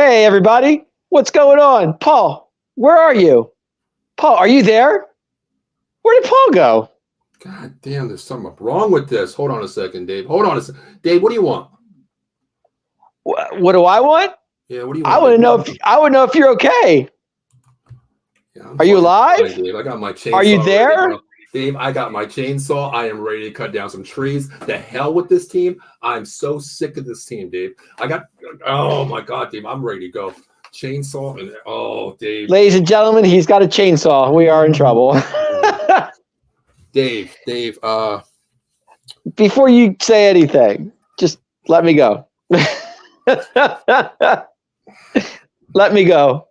Hey, everybody. What's going on? Paul, where are you? Paul, are you there? Where did Paul go? God damn, there's something wrong with this. Hold on a second, Dave. Hold on a second. Dave, what do you want? What do I want? Yeah, what do you I want, want to Dave? know if you're okay. Yeah, I'm Are you fucking fine, alive? Dave. I got my Are you chainsaw ready, there? bro. Dave, I got my chainsaw. I am ready to cut down some trees. The hell with this team. I'm so sick of this team, Dave. Oh my God, Dave, I'm ready to go. Chainsaw and Dave. Ladies and gentlemen, he's got a chainsaw. We are in trouble. Dave, Before you say anything, just let me go. Let me go.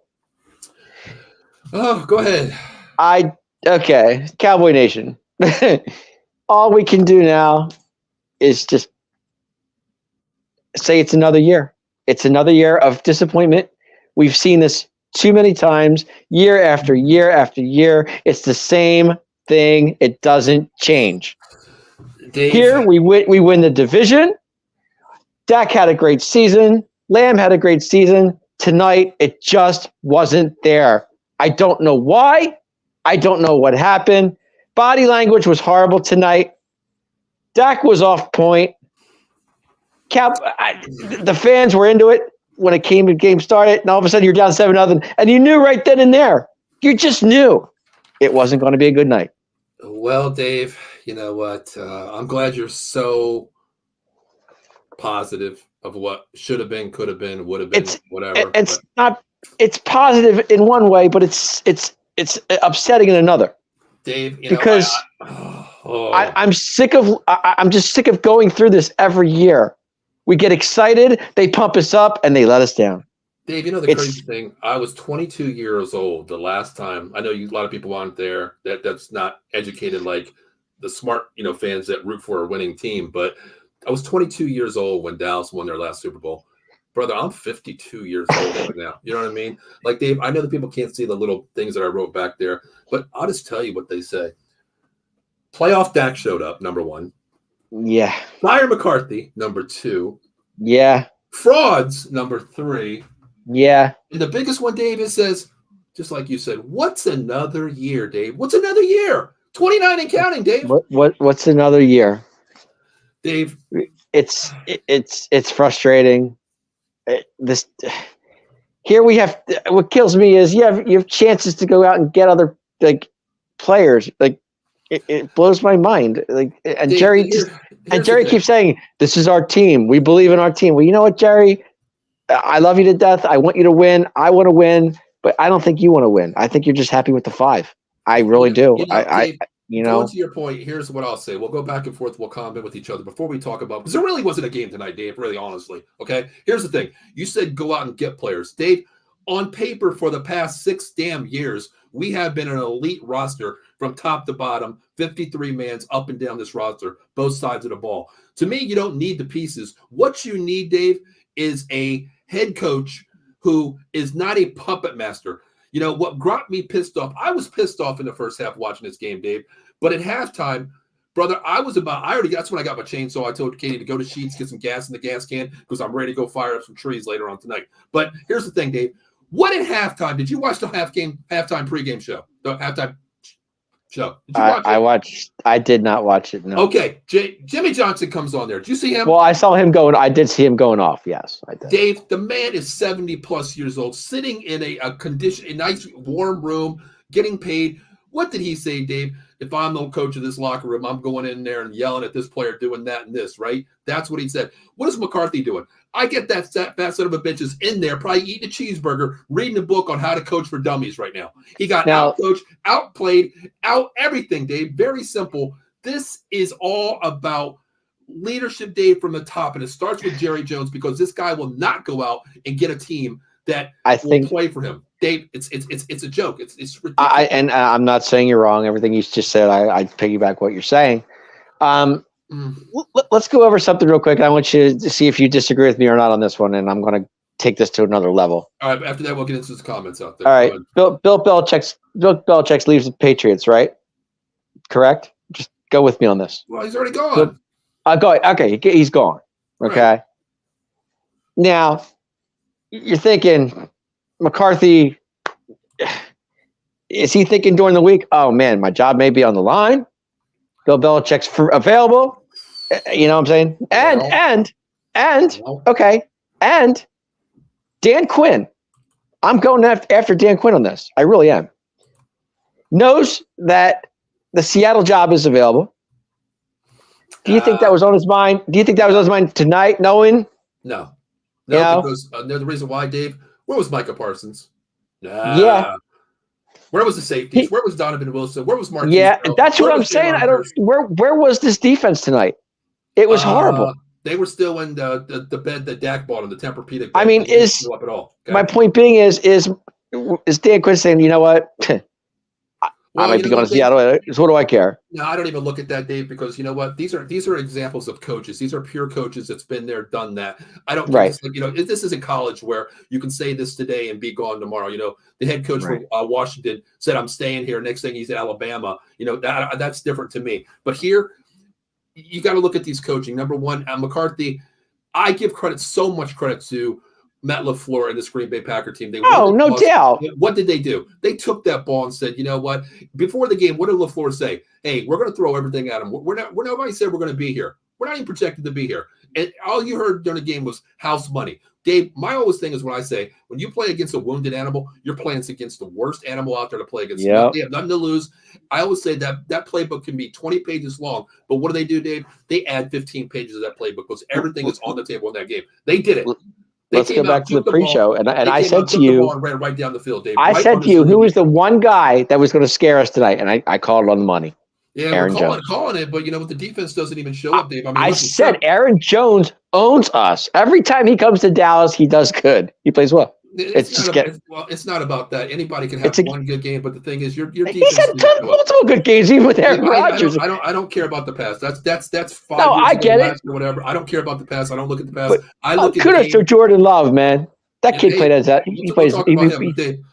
Oh, go ahead. Okay, Cowboy Nation. All we can do now is just say it's another year. It's another year of disappointment. We've seen this too many times, year after year after year. It's the same thing. It doesn't change. Dave. Here we win the division. Dak had a great season. Lamb had a great season. Tonight, it just wasn't there. I don't know why. I don't know what happened. Body language was horrible tonight. Dak was off point. The fans were into it when the game started, and all of a sudden you're down 7-0, and you knew right then and there. You just knew it wasn't going to be a good night. Well, Dave, you know what? I'm glad you're so positive of what should have been, could have been, would have been, whatever. It's positive in one way, but it's upsetting in another. Dave, because I'm sick of I'm just sick of going through this every year. We get excited, they pump us up, and they let us down. Dave, you know the crazy thing? I was 22 years old the last time. I know a lot of people aren't there that's not educated like the smart, fans that root for a winning team. But I was 22 years old when Dallas won their last Super Bowl. Brother, I'm 52 years old right now. You know what I mean? Like, Dave, I know that people can't see the little things that I wrote back there, but I'll just tell you what they say. Playoff Dak showed up, number one. Yeah. Fire McCarthy, number two. Yeah. Frauds, number three. Yeah. And the biggest one, Dave, it says, just like you said, what's another year, Dave? What's another year? 29 and counting, Dave. What's another year? Dave. It's frustrating. Here we have what kills me is you have chances to go out and get other players. It blows my mind. And Dave, Jerry keeps saying, "This is our team. We believe in our team." Well, you know what, Jerry? I love you to death. I want you to win. I want to win, but I don't think you want to win. I think you're just happy with the 5. I really do. Dave, going to your point, here's what I'll say. We'll go back and forth. We'll comment with each other before we talk about, because there really wasn't a game tonight, Dave, really honestly. Okay. Here's the thing. You said go out and get players. Dave, on paper for the past 6 damn years, we have been an elite roster from top to bottom, 53 mans up and down this roster, both sides of the ball. To me, you don't need the pieces. What you need, Dave, is a head coach who is not a puppet master. You know, what got me pissed off, I was pissed off in the first half watching this game, Dave. But at halftime, brother, that's when I got my chainsaw. I told Katie to go to Sheets, get some gas in the gas can, because I'm ready to go fire up some trees later on tonight. But here's the thing, Dave. What at halftime? Did you watch the halftime pregame show? The halftime show? Did you watch it? I did not watch it, no. Okay. Jimmy Johnson comes on there. Did you see him? Well, I did see him going off, yes. I did. Dave, the man is 70-plus years old, sitting in a nice, warm room, getting paid. What did he say, Dave? If I'm the coach of this locker room, I'm going in there and yelling at this player, doing that and this, right? That's what he said. What is McCarthy doing? I get that fat son of a bitch is in there, probably eating a cheeseburger, reading a book on how to coach for dummies right now. He got out-coached, outplayed, out everything, Dave. Very simple. This is all about leadership, Dave, from the top, and it starts with Jerry Jones, because this guy will not go out and get a team that will play for him. Dave, it's a joke. It's ridiculous. I'm not saying you're wrong. Everything you just said, I piggyback what you're saying. Let's go over something real quick. I want you to see if you disagree with me or not on this one, and I'm going to take this to another level. All right. After that, we'll get into the comments out there. All right. Bill Belichick leaves the Patriots, right? Correct. Just go with me on this. Well, he's already gone. Okay, he's gone. Okay. Right. Now, you're thinking McCarthy. Is he thinking during the week? Oh man, my job may be on the line. Bill Belichick's available. You know what I'm saying? And okay, and Dan Quinn. I'm going after Dan Quinn on this. I really am. Knows that the Seattle job is available. Do you think that was on his mind? Do you think that was on his mind tonight, knowing? No. Because the reason why, Dave, where was Micah Parsons? Yeah. Where was the safeties? Where was Donovan Wilson? Where was Marquise? Yeah, that's what I'm saying. I don't. Where was this defense tonight? It was horrible. They were still in the bed that Dak bought on the Tempur-Pedic bed. I mean, up at all. Okay? My point being is Dan Quinn saying, you know what? I might be going to Seattle. So what do I care? No, I don't even look at that, Dave, because you know what? These are examples of coaches. These are pure coaches that's been there, done that. I don't right. This isn't college where you can say this today and be gone tomorrow. You know, the head coach from Washington said, "I'm staying here." Next thing he's at Alabama. You know, that's different to me. But here, you got to look at these coaching. Number one, McCarthy. I give so much credit to Matt LaFleur and this Green Bay Packer team. No doubt. What did they do? They took that ball and said, you know what? Before the game, what did LaFleur say? Hey, we're going to throw everything at them. Nobody said we're going to be here. We're not even projected to be here. And all you heard during the game was house money. Dave, my always thing is when I say, when you play against a wounded animal, you're playing against the worst animal out there to play against. Yep. They have nothing to lose. I always say that playbook can be 20 pages long, but what do, Dave? They add 15 pages of that playbook because everything is on the table in that game. They did it. Let's go back to the pre-show, and I said to you, and ran right down the field, Dave. I said to you, who was the one guy that was going to scare us tonight? And I called on the money. Yeah, Aaron we're calling it, but the defense doesn't even show up, Dave. I said Aaron Jones owns us. Every time he comes to Dallas, he does good. He plays well. It's not about that. Anybody can have one good game, but the thing is, your defense. He's had multiple good games, even with Aaron Rodgers. I don't care about the pass. That's 5 years I get it. Or whatever. I don't care about the pass. I don't look at the pass. But I look at kudos to Jordan Love, man. That kid played as that. He plays.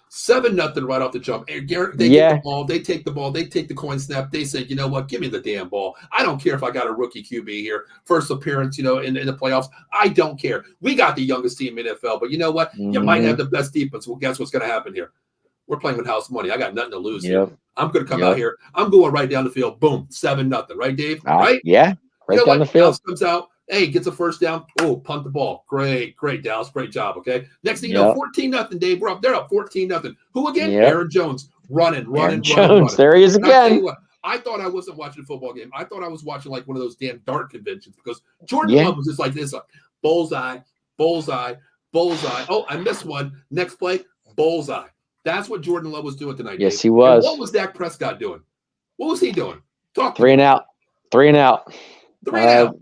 7-0 right off the jump. They get the ball. They take the ball. They take the coin snap. They say, you know what? Give me the damn ball. I don't care if I got a rookie QB here, first appearance, in the playoffs. I don't care. We got the youngest team in NFL, but you know what? You might have the best defense. Well, guess what's going to happen here? We're playing with house money. I got nothing to lose here. I'm going to come out here. I'm going right down the field. Boom, 7-0. Right, Dave? Right? Yeah. Right down the field. Dallas comes out. Hey, gets a first down. Oh, punt the ball. Great, Dallas. Great job. Okay. Next thing you know, 14-0, Dave. They're up 14-0. Who again? Aaron Jones. Running. There he is again. I thought I wasn't watching a football game. I thought I was watching like one of those damn dart conventions because Jordan Love was just like this. Bullseye. Oh, I missed one. Next play, bullseye. That's what Jordan Love was doing tonight. Yes, Dave. he was. And what was Dak Prescott doing? What was he doing? Talk. 3 and out. 3 and out. 3 and out.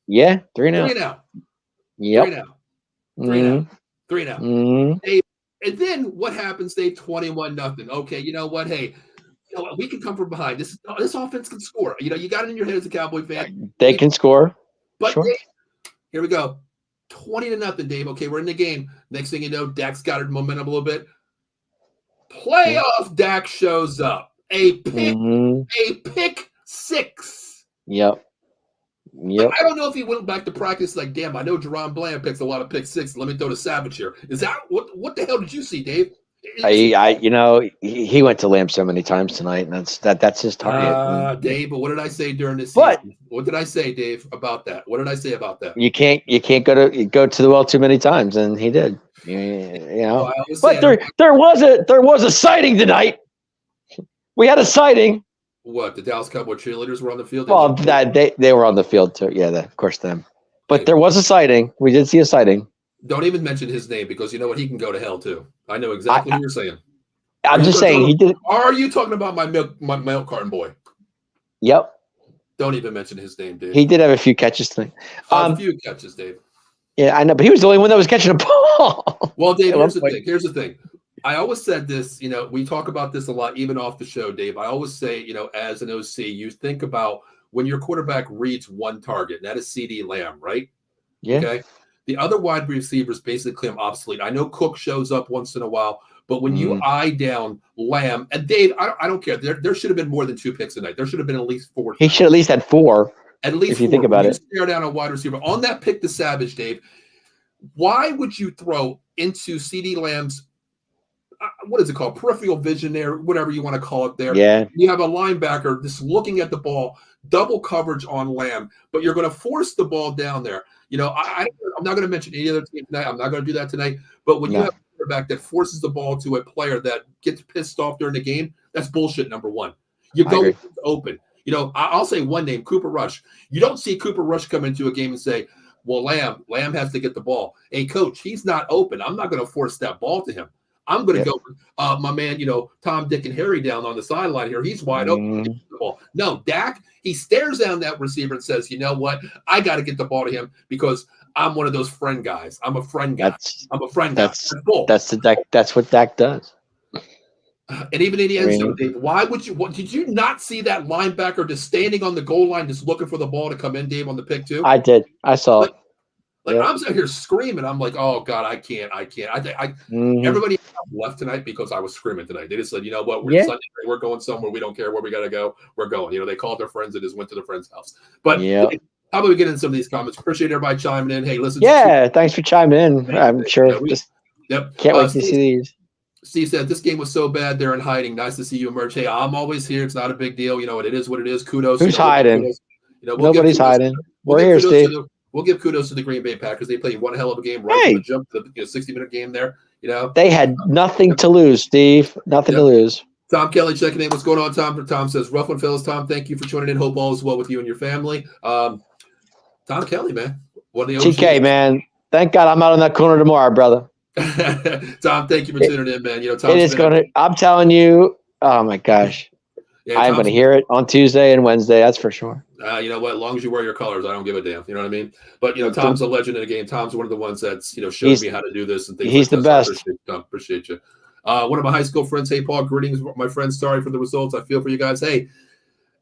Yeah, 3 and out. 3 and out. Yep. 3 and out. 3 and out. 3 and out. Mm-hmm. And then what happens? They 21-0. Okay, you know what? Hey, we can come from behind. This offense can score. You got it in your head as a Cowboy fan. They can score. But Dave, here we go. 20-0, Dave. Okay, we're in the game. Next thing you know, Dak's got her momentum a little bit. Playoff Dak shows up. A pick 6. Yep. I don't know if he went back to practice like, damn, I know Jerron Bland picks a lot of pick 6. Let me throw the Savage here. Is that what the hell did you see, Dave? He went to Lamb so many times tonight, and that's his target. Dave, but what did I say during this season? What did I say, Dave, about that? What did I say about that? You can't go to the well too many times, and he did. But there was a sighting tonight. We had a sighting. What, the Dallas Cowboys cheerleaders were on the field? Well, they were on the field too. Yeah, of course them. But there was a sighting. We did see a sighting. Don't even mention his name because you know what? He can go to hell too. I know exactly what you're saying. I'm just saying he did. Are you talking about my milk carton boy? Yep. Don't even mention his name, Dave. He did have a few catches tonight. A few catches, Dave. Yeah, I know, but he was the only one that was catching a ball. Well, Dave, here's the thing. I always said this, we talk about this a lot, even off the show, Dave. I always say, as an OC, you think about when your quarterback reads one target, and that is CeeDee Lamb, right? Yeah. Okay. The other wide receivers basically become obsolete. I know Cook shows up once in a while, but when you eye down Lamb, and Dave, I don't care. There should have been more than 2 picks tonight. There should have been at least 4. He should at least had 4. At least if you think about it. Stare down a wide receiver. On that pick to Savage, Dave, why would you throw into CeeDee Lamb's what is it called? Peripheral vision there, whatever you want to call it there. Yeah. You have a linebacker just looking at the ball, double coverage on Lamb, but you're going to force the ball down there. I'm not going to mention any other team tonight. I'm not going to do that tonight. But when you have a quarterback that forces the ball to a player that gets pissed off during the game, that's bullshit, number one. You go open. I'll say one name, Cooper Rush. You don't see Cooper Rush come into a game and say, well, Lamb has to get the ball. Hey, coach, he's not open. I'm not going to force that ball to him. I'm going to go with my man, Tom, Dick, and Harry down on the sideline here. He's wide open. No, Dak, he stares down that receiver and says, you know what? I got to get the ball to him because I'm one of those friend guys. I'm a friend guy. That's what Dak does. And even in the end zone, Dave, why would you? Did you not see that linebacker just standing on the goal line, just looking for the ball to come in, Dave, on the pick too? I did. I saw it. I'm sitting here screaming. I'm like, oh God, I can't. Everybody left tonight because I was screaming tonight. They just said, you know what, we're Sunday, we're going somewhere. We don't care where we got to go. We're going. They called their friends and just went to their friend's house. But how about we get in some of these comments? Appreciate everybody chiming in. Hey, listen. Yeah, thanks for chiming in. I'm sure. Can't wait to see these. Steve said, this game was so bad, they're in hiding. Nice to see you emerge. Hey, I'm always here. It's not a big deal. It is what it is. Kudos. Who's hiding? Nobody's hiding. We're here, Steve. We'll give kudos to the Green Bay Packers. They played one hell of a game right from the jump, the 60-minute game there. They had nothing to lose, Steve. Nothing to lose. Tom Kelly checking in. What's going on, Tom? Tom says, rough one, fellas. Tom, thank you for tuning in. Hope all is well with you and your family. Tom Kelly, man. TK, man. Thank God I'm out on that corner tomorrow, brother. Tom, thank you for tuning in, man. It is going to. I'm telling you. Oh my gosh. I'm going to hear it on Tuesday and Wednesday. That's for sure. You know what? As long as you wear your colors, I don't give a damn. You know what I mean? But Tom's a legend in the game. Tom's one of the ones that's showed me how to do this and things. He's the best. Appreciate you. One of my high school friends. Hey, Paul. Greetings, my friends. Sorry for the results. I feel for you guys. Hey,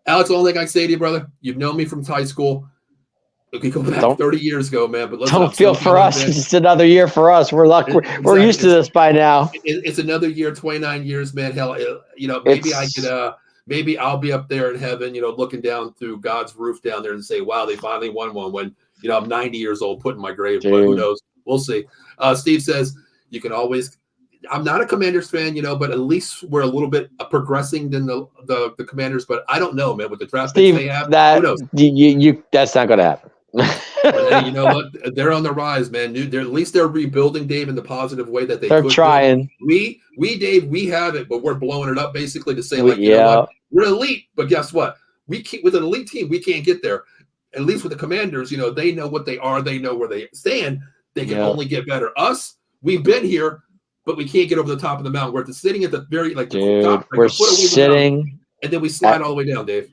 Alex. The only thing I say to you, brother, you've known me from high school. We could go back 30 years ago, man. But don't feel for us. It's just another year for us. We're lucky. We're used to this by now. It's another year. 29 years, man. Hell, maybe I could. Maybe I'll be up there in heaven, looking down through God's roof down there and say, wow, they finally won one when, I'm 90 years old, put in my grave. But who knows? We'll see. Steve says, you can always – I'm not a Commanders fan, but at least we're a little bit progressing than the Commanders. But I don't know, man, with the draft picks they have. Who knows? That's not going to happen. But, hey, you know what? They're on the rise, man. At least they're rebuilding, Dave, in the positive way that they're trying. We, Dave, we have it, but we're blowing it up basically to say, like, you know what? We're elite, but guess what? With an elite team, we can't get there. At least with the Commanders, they know what they are. They know where they stand. They can only get better. Us, we've been here, but we can't get over the top of the mountain. We're sitting at the very, the top. We're sitting. And then we slide all the way down, Dave.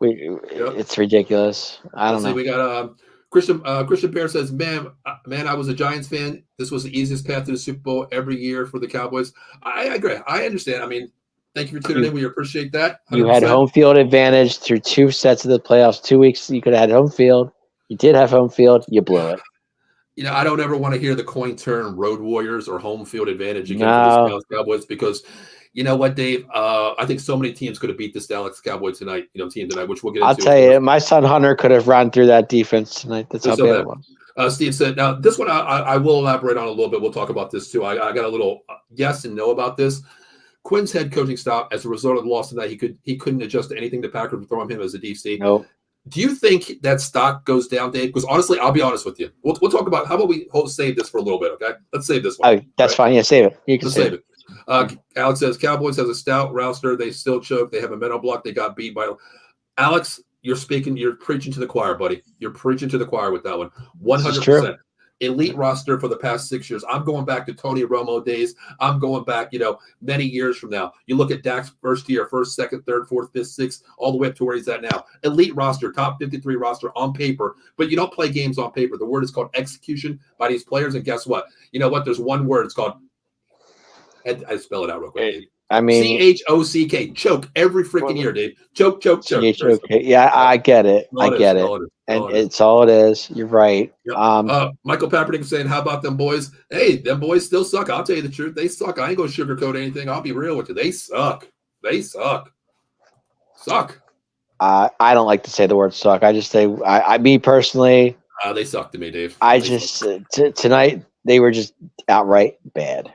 It's ridiculous. I don't know. We got Christian Pear says, man, I was a Giants fan. This was the easiest path to the Super Bowl every year for the Cowboys. I agree. I understand. I mean, thank you for tuning in. We appreciate that. 100%. You had home field advantage through 2 sets of the playoffs, 2 weeks. You could have had home field. You did have home field. You blew it. I don't ever want to hear the coin turn road warriors or home field advantage again for the Cowboys because – you know what, Dave? I think so many teams could have beat this Dallas Cowboys team tonight, which we'll get into. I'll tell you, my son Hunter could have run through that defense tonight. That's how bad it was. Steve said, now this one I will elaborate on a little bit. We'll talk about this too. I got a little yes and no about this. Quinn's head coaching stop as a result of the loss tonight. He couldn't adjust to anything the Packers would throw him as a DC. Nope. Do you think that stock goes down, Dave? Because honestly, I'll be honest with you. We'll talk about how about we save this for a little bit, okay? Let's save this one. Oh, that's fine. Yeah, save it. You can save it. Alex says Cowboys has a stout roster. They still choke. They have a mental block. They got beat by Alex. You're preaching to the choir, buddy. You're preaching to the choir with that one. 100%. Elite roster for the past 6 years. I'm going back to Tony Romo days. I'm going back, many years from now. You look at Dak's first year, first, second, third, fourth, fifth, sixth, all the way up to where he's at now. Elite roster, top 53 roster on paper, but you don't play games on paper. The word is called execution by these players. And guess what? You know what? There's one word. It's called I spell it out real quick. I mean, CHOCK. Choke every freaking year, Dave. Choke. CHOK. Yeah, I get it. And it's all it is. You're right. Yep. Michael Pappernick saying, "How about them boys? Hey, them boys still suck. I'll tell you the truth. They suck. I ain't gonna sugarcoat anything. I'll be real with you. They suck. Suck. I don't like to say the word suck. I just say, me personally, They sucked to me, Dave. Tonight they were just outright bad.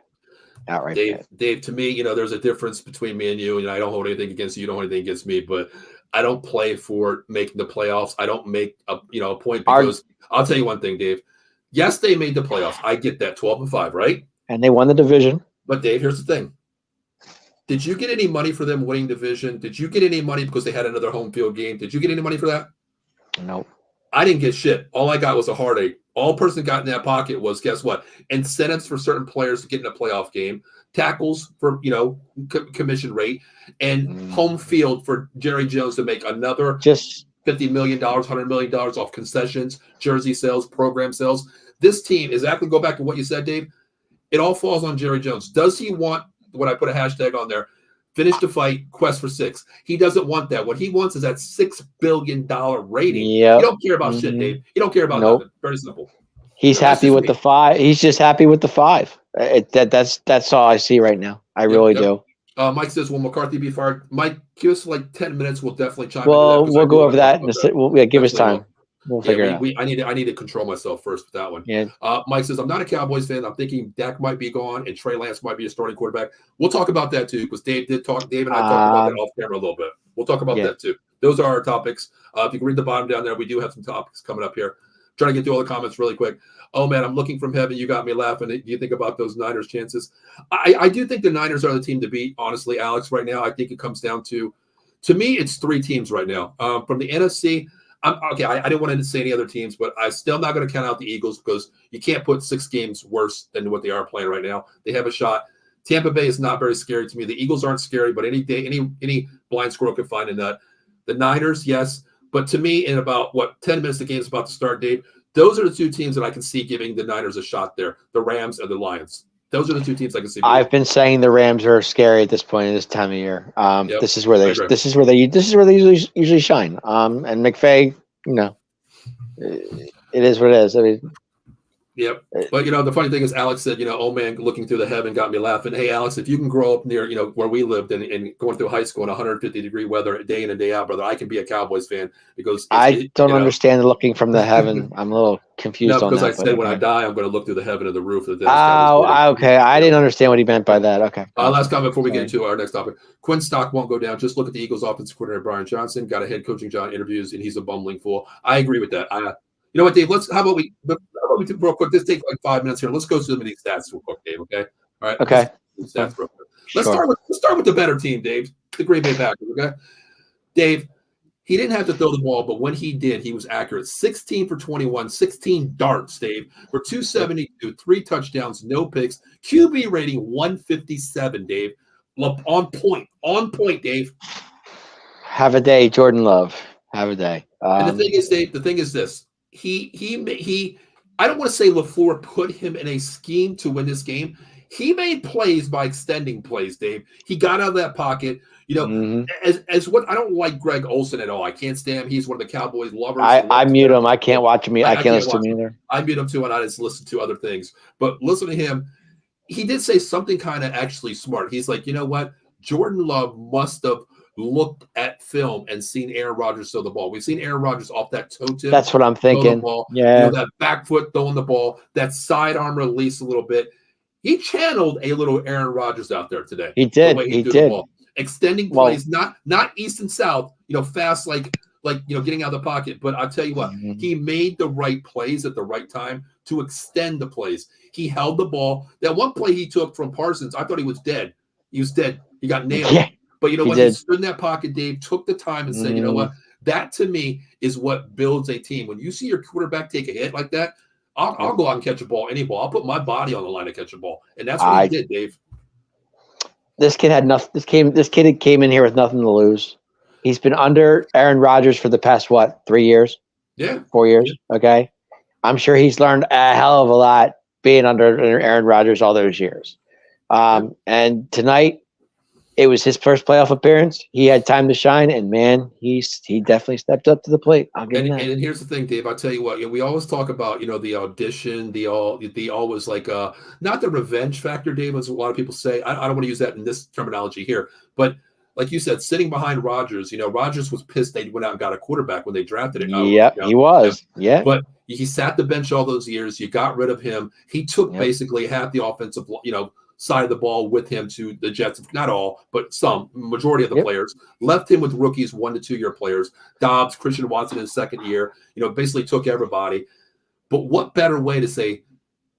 Outright bad. Dave, to me, there's a difference between me and you, and I don't hold anything against you. You don't hold anything against me, but I don't play for making the playoffs. I don't make a point because I'll tell you one thing, Dave. Yes, they made the playoffs. I get that, 12-5, right? And they won the division. But Dave, here's the thing. Did you get any money for them winning division? Did you get any money because they had another home field game? Did you get any money for that? Nope. I didn't get shit. All I got was a heartache. All person got in that pocket was, guess what? Incentives for certain players to get in a playoff game, tackles for, commission rate, and home field for Jerry Jones to make another just $50 million, $100 million off concessions, jersey sales, program sales. This team is actually, go back to what you said, Dave. It all falls on Jerry Jones. Does he want, when I put a hashtag on there, finish the fight, quest for 6? He doesn't want that. What he wants is that $6 billion rating. Yep. You don't care about shit, Dave. You don't care about nothing. Very simple. He's happy with the 5. He's just happy with the 5. That's all I see right now. I really do. Mike says, will McCarthy be fired? Mike, give us like 10 minutes. We'll definitely chime in. Well, we'll go over that. Give us time. We'll figure it out. I need to control myself first with that one. Yeah. Mike says, I'm not a Cowboys fan. I'm thinking Dak might be gone and Trey Lance might be a starting quarterback. We'll talk about that too, because Dave and I talked about that off camera a little bit. We'll talk about that too. Those are our topics. If you can read the bottom down there, we do have some topics coming up here. Trying to get through all the comments really quick. Oh man, I'm looking from heaven. You got me laughing. Do you think about those Niners chances? I do think the Niners are the team to beat, honestly, Alex, right now. I think it comes down to me, it's 3 teams right now. From the NFC, I didn't want to say any other teams, but I'm still not going to count out the Eagles because you can't put 6 games worse than what they are playing right now. They have a shot. Tampa Bay is not very scary to me. The Eagles aren't scary, but any day, any blind squirrel can find a nut. The Niners, yes. But to me, in about, 10 minutes the game's about to start, Dave, those are the 2 teams that I can see giving the Niners a shot there, the Rams and the Lions. Those are the 2 teams I can see. I've been saying the Rams are scary at this point in this time of year. This is where they usually shine. And McVay, it is what it is. I mean, yep. But the funny thing is, Alex said, old man looking through the heaven got me laughing. Hey, Alex, if you can grow up near, where we lived and going through high school in 150-degree weather day in and day out, brother, I can be a Cowboys fan because I don't understand looking from the heaven. I'm a little confused on that. Because I said when I die, I'm going to look through the heaven of the roof of the okay. I didn't understand what he meant by that. Okay. Last comment before we get into our next topic. Quinn stock won't go down. Just look at the Eagles offensive coordinator Brian Johnson. Got a head coaching job interviews, and he's a bumbling fool. I agree with that. You know what, Dave? How about we do real quick? This takes like 5 minutes here. Let's go through some of these stats real quick, Dave. Okay. All right. Okay. Stats real quick. Let's start with the better team, Dave. The Green Bay Packers. Okay. Dave, he didn't have to throw the ball, but when he did, he was accurate. 16 for 21, 16 darts, Dave, for 272, 3 touchdowns, no picks. QB rating 157, Dave. On point, Dave. Have a day, Jordan Love. Have a day. And the thing is, Dave, this. I don't want to say LaFleur put him in a scheme to win this game. He made plays by extending plays, Dave. He got out of that pocket. As what I don't like Greg Olsen at all. I can't stand him. He's one of the Cowboys lovers. I mute him. I can't watch him. I can't listen to him either. I mute him too, and I just listen to other things. But listen to him. He did say something kind of actually smart. He's like, you know what? Jordan Love must have looked at film and seen Aaron Rodgers throw the ball. We've seen Aaron Rodgers off that toe tip. That's what I'm thinking. Yeah. That back foot throwing the ball, that sidearm release a little bit. He channeled a little Aaron Rodgers out there today. He did. He did. Extending plays, not east and south, fast like getting out of the pocket. But I'll tell you what, he made the right plays at the right time to extend the plays. He held the ball. That one play he took from Parsons, I thought he was dead. He was dead. He got nailed. Yeah. But you know what? He stood in that pocket, Dave, took the time and said, you know what? That, to me, is what builds a team. When you see your quarterback take a hit like that, I'll go out and catch a ball, any ball. I'll put my body on the line to catch a ball. And that's what he did, Dave. This kid had nothing. This kid came in here with nothing to lose. He's been under Aaron Rodgers for the past, 3 years? Yeah. 4 years? Yeah. Okay. I'm sure he's learned a hell of a lot being under Aaron Rodgers all those years. And tonight, it was his first playoff appearance. He had time to shine, and man, he definitely stepped up to the plate. And here's the thing, Dave. I'll tell you what. We always talk about the audition, the always like not the revenge factor, Dave, as a lot of people say. I don't want to use that in this terminology here, but like you said, sitting behind Rodgers. Rodgers was pissed they went out and got a quarterback when they drafted it. Yep, he was. Yeah, but he sat the bench all those years. You got rid of him. He took basically half the offensive, side of the ball with him to the Jets. Not all, but some majority of the players left him with rookies, 1 to 2 year players. Dobbs, Christian Watson in his second year. Basically took everybody. But what better way to say,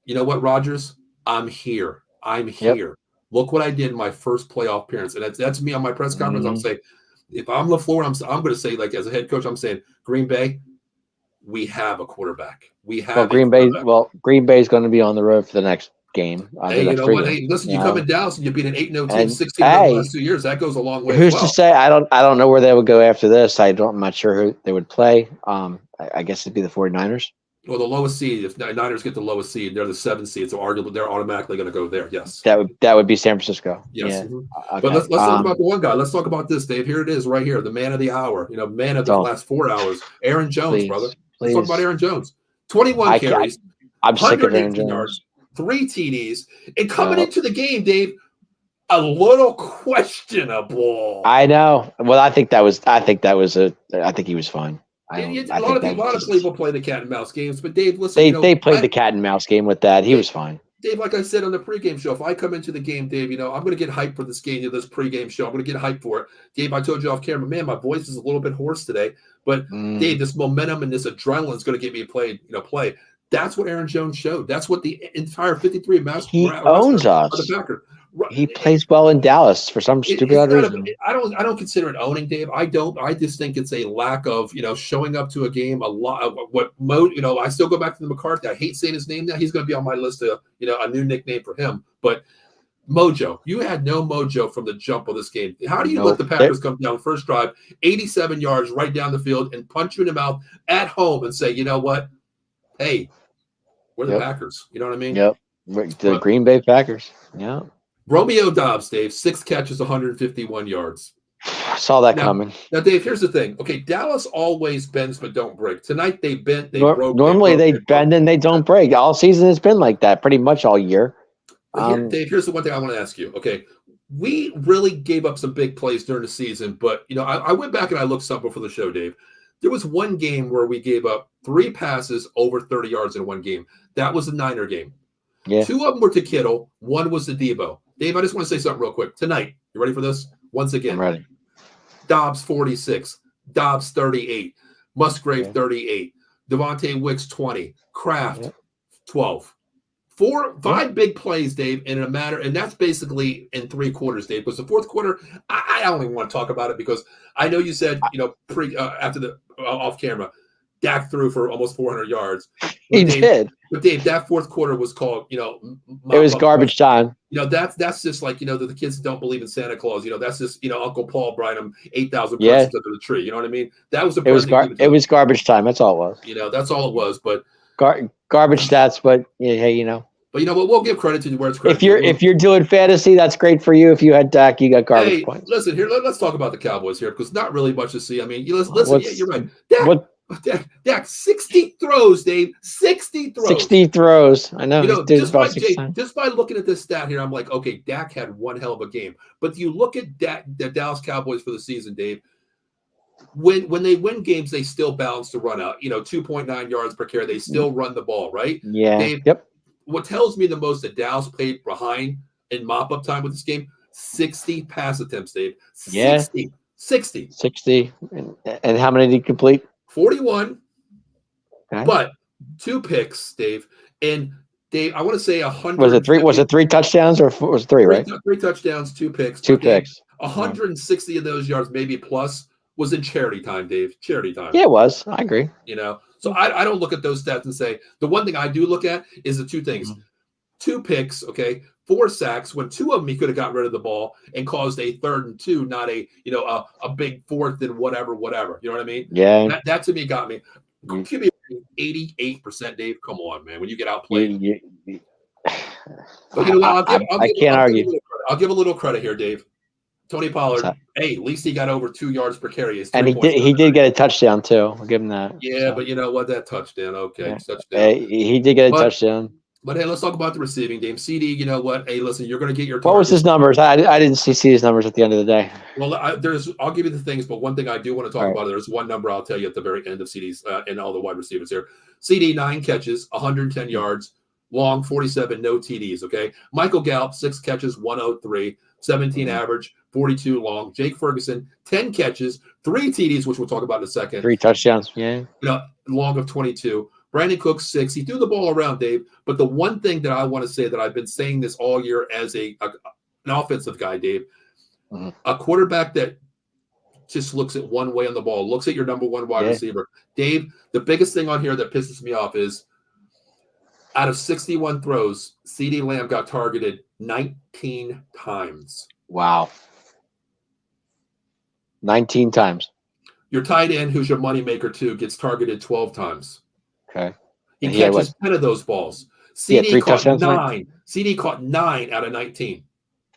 you know what, Rodgers? I'm here. I'm here. Look what I did in my first playoff appearance. And that's me on my press conference. I'm saying, if I'm LaFleur, I'm going to say, like, as a head coach, I'm saying, Green Bay, we have a quarterback. We have Green Bay. Well, Green Bay is going to be on the road for the next game. Hey, you know what? Hey, listen, you come in Dallas and you beat an 8-0 team, 16 in the last 2 years. That goes a long way. Who's to say? I don't know where they would go after this. I'm not sure who they would play. I guess it'd be the 49ers. Well, the lowest seed. If Niners get the lowest seed, they're the 7th seed, so arguably they're automatically going to go there. Yes, that would be San Francisco. Yes, okay. But let's talk about the one guy. Let's talk about this, Dave. Here it is, right here, the man of the hour. Man of the last 4 hours, Aaron Jones, brother. Let's talk about Aaron Jones. 21 carries. I'm sick of Aaron Jones. Yards, 3 TDs, and coming into the game, Dave, a little questionable. I know. Well, I think he was fine. A lot of people play the cat and mouse games, but Dave, listen, they played the cat and mouse game with that. He was fine. Dave, like I said on the pregame show, if I come into the game, Dave, I'm going to get hyped for this game, this pregame show. I'm going to get hyped for it. Dave, I told you off camera, man, my voice is a little bit hoarse today, but Dave, this momentum and this adrenaline is going to get me play. That's what Aaron Jones showed. That's what the entire 53 mass. He owns us. He plays well in Dallas for some stupid reason. I don't consider it owning, Dave. I don't. I just think it's a lack of showing up to a game. A lot of what I still go back to the McCarthy. I hate saying his name now. He's going to be on my list of a new nickname for him. But mojo, you had no mojo from the jump of this game. How do you let the Packers come down first drive, 87 yards right down the field, and punch you in the mouth at home and say, you know what? Hey, we're the Packers. You know what I mean? Yep. The Green Bay Packers. Yeah. Romeo Dobbs, Dave, 6 catches, 151 yards. I saw that coming. Now, Dave, here's the thing. Okay, Dallas always bends but don't break. Tonight they bent, they broke. Normally they bend and they don't break. All season it's been like that, pretty much all year. Dave, here's the one thing I want to ask you. Okay, we really gave up some big plays during the season, but I went back and I looked something for the show, Dave. There was one game where we gave up 3 passes over 30 yards in one game. That was the Niner game. Yeah. 2 of them were to Kittle. 1 was to Debo. Dave, I just want to say something real quick. Tonight, you ready for this? Once again. I'm ready. Dobbs, 46. Dobbs, 38. Musgrave, 38. Devontae Wicks, 20. Kraft, 12. 5 big plays, Dave, in a matter, and that's basically in 3 quarters, Dave. Because the fourth quarter, I don't even want to talk about it because I know you said, after the off camera, Dak threw for almost 400 yards. He did. But Dave, that fourth quarter was called, it was garbage time. That's just like, the kids don't believe in Santa Claus. That's just, Uncle Paul brought him 8,000 presents under the tree. You know what I mean? That was it was garbage time. That's all it was. That's all it was. But garbage stats. But hey, But we'll give credit to where it's credit. If you're doing fantasy, that's great for you. If you had Dak, you got garbage points. Listen here. Let's talk about the Cowboys here because not really much to see. I mean, listen. You're right. Dak, 60 throws, Dave. 60 throws. 60 throws. I know. Just by looking at this stat here, I'm like, okay, Dak had one hell of a game. But you look at the Dallas Cowboys for the season, Dave. When they win games, they still balance the run out. 2.9 yards per carry. They still run the ball, right? Yeah. Dave, yep. What tells me the most that Dallas played behind in mop-up time with this game, 60 pass attempts, Dave. 60. 60. And how many did he complete? 41, but 2 picks, Dave. And Dave, I want to say 100. Was it 3? Was it 3 touchdowns or was it 3? Right. 3 touchdowns, 2 picks. 2 picks. 160 of those yards, maybe plus, was in charity time, Dave. Charity time. Yeah, it was. I agree. So I don't look at those stats and say the one thing I do look at is the 2 things: 2 picks, okay, 4 sacks. When 2 of them he could have got rid of the ball and caused a 3rd and 2, not a big 4th and whatever. You know what I mean? Yeah. That to me got me. Give me 88%, Dave. Come on, man. When you get outplayed. But I can't argue. I'll give a little credit here, Dave. Tony Pollard. Hey, at least he got over 2 yards per carry. And he did get a touchdown too. I'll give him that. Yeah, but you know what? That touchdown. Okay, yeah. Touchdown. He did get a touchdown. But hey, let's talk about the receiving game. CD, you know what? Hey, listen, you're going to get your. What was his numbers? I didn't see his numbers at the end of the day. Well, I'll give you the things, but one thing I do want to talk Right. about. There's one number I'll tell you at the very end of CD's and all the wide receivers here. CD 9 catches, 110 yards, long 47, no TDs. Okay, Michael Gallup 6 catches, 103, 17 average, 42 long. Jake Ferguson 10 catches, 3 TDs, which we'll talk about in a second. 3 touchdowns. Yeah, long of 22. Brandon Cooks 6. He threw the ball around, Dave. But the one thing that I want to say that I've been saying this all year as an offensive guy, Dave. A quarterback that just looks at one way on the ball, looks at your number one wide receiver. Dave, the biggest thing on here that pisses me off is out of 61 throws, CeeDee Lamb got targeted 19 times. Wow. 19 times. Your tight end, who's your moneymaker too, gets targeted 12 times. Okay. He catches 10 of those balls. CD caught 9. CD caught 9 out of 19.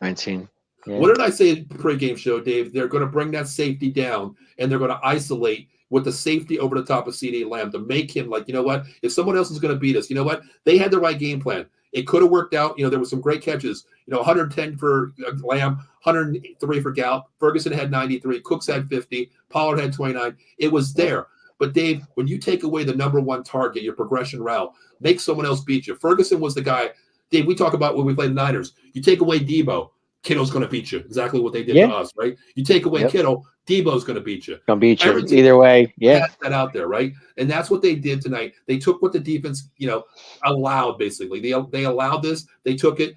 19. Yeah. What did I say at the pregame show, Dave? They're going to bring that safety down, and they're going to isolate with the safety over the top of CeeDee Lamb to make him like, you know what? If someone else is going to beat us, you know what? They had the right game plan. It could have worked out. You know, there were some great catches. You know, 110 for Lamb, 103 for Gallup. Ferguson had 93. Cooks had 50. Pollard had 29. It was there. But, Dave, when you take away the number one target, your progression route, make someone else beat you. Ferguson was the guy. Dave, we talk about when we played the Niners. You take away Debo, Kittle's going to beat you. Exactly what they did to us, right? You take away Kittle, Debo's going to beat you. Going to beat you. Either way, has that out there, right? And that's what they did tonight. They took what the defense, you know, allowed, basically. They allowed this. They took it.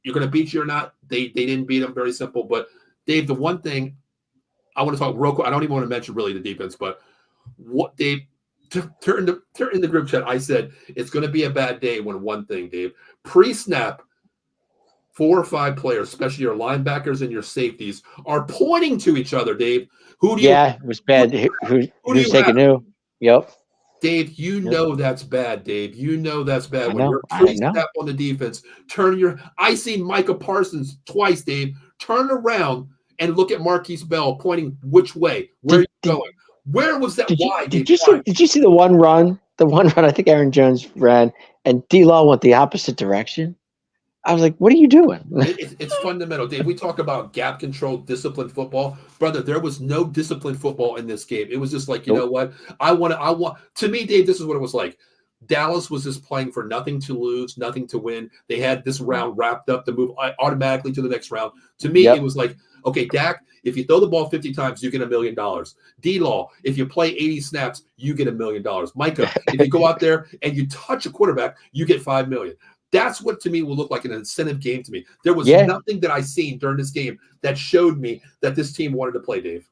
You're going to beat you or not. They didn't beat them. Very simple. But, Dave, the one thing I want to talk real quick, I don't even want to mention really the defense, but what Dave, turn in the group chat, I said it's going to be a bad day when one thing, Dave, pre-snap, 4 or 5 players, especially your linebackers and your safeties, are pointing to each other, Dave. Who do you? Yeah, it was bad. Who's taking who? Yep. Dave, you know that's bad, Dave. You know that's bad. When you're pre-snap on the defense, I seen Micah Parsons twice, Dave, turn around and look at Marquise Bell pointing which way. Where are you going? Where was that? Did you see the one run? The one run I think Aaron Jones ran, and D-Law went the opposite direction. I was like, what are you doing? It's fundamental, Dave. We talk about gap control, disciplined football. Brother, there was no disciplined football in this game. It was just like, you know what? To me, Dave, this is what it was like. Dallas was just playing for nothing to lose, nothing to win. They had this round wrapped up to move automatically to the next round. To me, it was like, okay, Dak, if you throw the ball 50 times, you get $1 million. D-Law, if you play 80 snaps, you get $1 million. Micah, if you go out there and you touch a quarterback, you get $5 million. That's what, to me, will look like an incentive game to me. There was nothing that I seen during this game that showed me that this team wanted to play, Dave.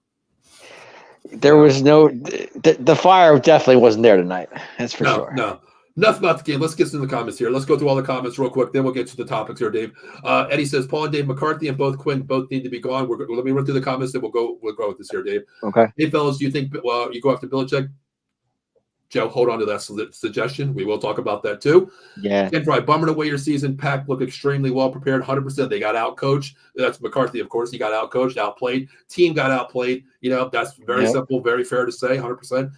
There was no the fire definitely wasn't there tonight. That's for sure. No. Enough about the game. Let's get into the comments here. Let's go through all the comments real quick. Then we'll get to the topics here, Dave. Eddie says Paul and Dave McCarthy and Quinn both need to be gone. Let me run through the comments. Then we'll go with this here, Dave. Okay. Hey, fellas, do you think you go after Belichick? Joe, hold on to that suggestion. We will talk about that too. Yeah. And probably bummer away your season. Pack looked extremely well prepared, 100%. They got outcoached. That's McCarthy, of course. He got outcoached, outplayed. Team got outplayed. You know, that's very simple, very fair to say, 100%.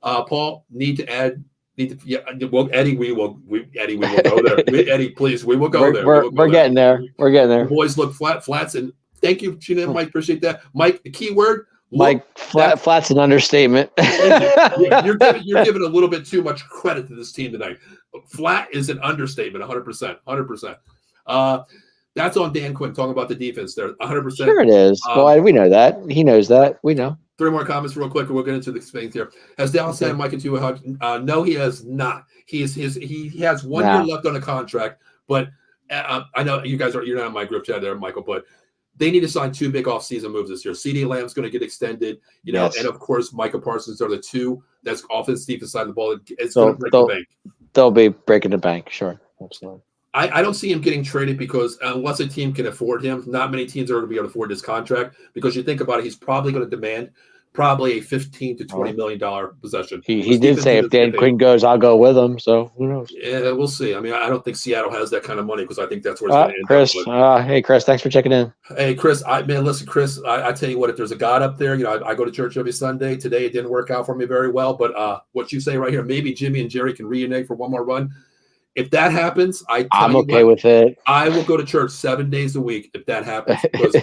Paul, Eddie, we will go there. Eddie, please, we will go there. We're getting there. We're getting there. The boys look flats, and thank you, Mike. Appreciate that, Mike. The key word. Mike, flat's an understatement. You're giving a little bit too much credit to this team tonight. Flat is an understatement, 100%. That's on Dan Quinn talking about the defense there, 100%. Sure it is. Well, we know that. He knows that. We know. 3 more comments real quick, and we'll get into the things here. Has Dallas signed Mike into a hug? No, he has not. He has 1 year left on a contract, but I know you're not in my group chat there, Michael, but they need to sign 2 big offseason moves this year. CeeDee Lamb's going to get extended, and of course, Micah Parsons are the 2 that's offense, defense side of the ball. It's going to break the bank. They'll be breaking the bank, sure. Absolutely. I don't see him getting traded because unless a team can afford him, not many teams are going to be able to afford this contract because you think about it, he's probably going to demand probably a $15 to $20 million possession. He did say if Dan Quinn goes, I'll go with him. So who knows? Yeah, we'll see. I mean, I don't think Seattle has that kind of money because I think that's where it's going to end Chris, up. Hey, Chris, thanks for checking in. Hey, Chris, listen, Chris, I tell you what, if there's a God up there, I go to church every Sunday. Today it didn't work out for me very well, but what you say right here, maybe Jimmy and Jerry can reunite for one more run. If that happens, I'm okay with it. I will go to church 7 days a week if that happens. Because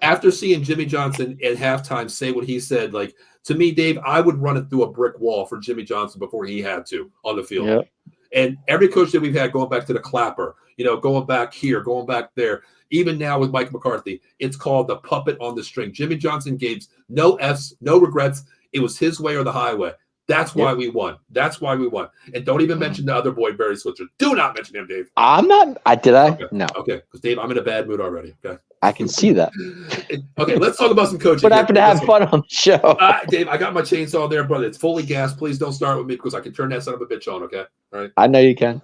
after seeing Jimmy Johnson at halftime say what he said, like, to me, Dave, I would run it through a brick wall for Jimmy Johnson before he had to on the field. Yep. And every coach that we've had, going back to the clapper, going back here, going back there, even now with Mike McCarthy, it's called the puppet on the string. Jimmy Johnson gave no Fs, no regrets. It was his way or the highway. That's why we won. That's why we won. And don't even mention the other boy, Barry Switzer. Do not mention him, Dave. I'm not. Did I? Okay. No. Okay. Because, Dave, I'm in a bad mood already. Okay. I can see that. Okay. Let's talk about some coaching. But I happen to have fun on the show. Dave, I got my chainsaw there, brother. It's fully gas. Please don't start with me because I can turn that son of a bitch on. Okay. All right. I know you can.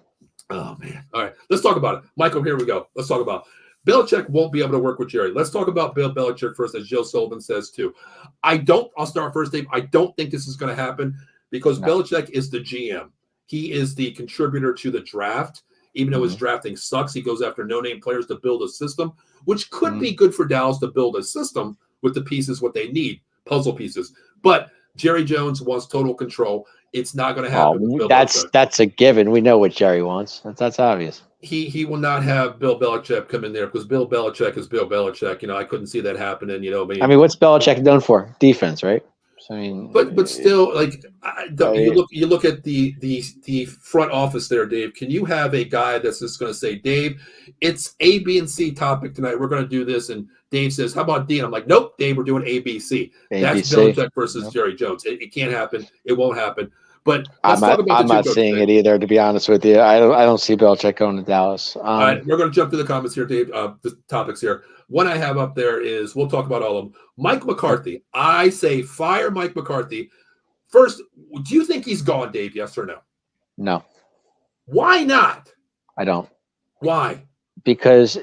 Oh, man. All right. Let's talk about it. Michael, here we go. Let's talk about it. Belichick won't be able to work with Jerry. Let's talk about Bill Belichick first, as Joe Sullivan says, too. I'll start first, Dave. I don't think this is going to happen because Belichick is the GM. He is the contributor to the draft. Even though his drafting sucks, he goes after no-name players to build a system, which could be good for Dallas to build a system with the pieces, what they need, puzzle pieces. But Jerry Jones wants total control. It's not going to happen. That's a given. We know what Jerry wants. That's obvious. He will not have Bill Belichick come in there because Bill Belichick is Bill Belichick. I couldn't see that happening. I mean, what's Belichick known for? Defense, right? So, I mean, but still, like you look at the front office there, Dave. Can you have a guy that's just going to say, Dave, it's A, B, and C topic tonight. We're going to do this, and Dave says, how about D? And I'm like, nope, Dave, we're doing A, B, C. That's Belichick versus Jerry Jones. It can't happen. It won't happen. But I'm not seeing it either, to be honest with you. I don't see Belichick going to Dallas. All right, we're going to jump to the comments here, Dave. The topics here. One I have up there is, we'll talk about all of them. Mike McCarthy. I say fire Mike McCarthy. First, do you think he's gone, Dave? Yes or no? No. Why not? I don't. Why? Because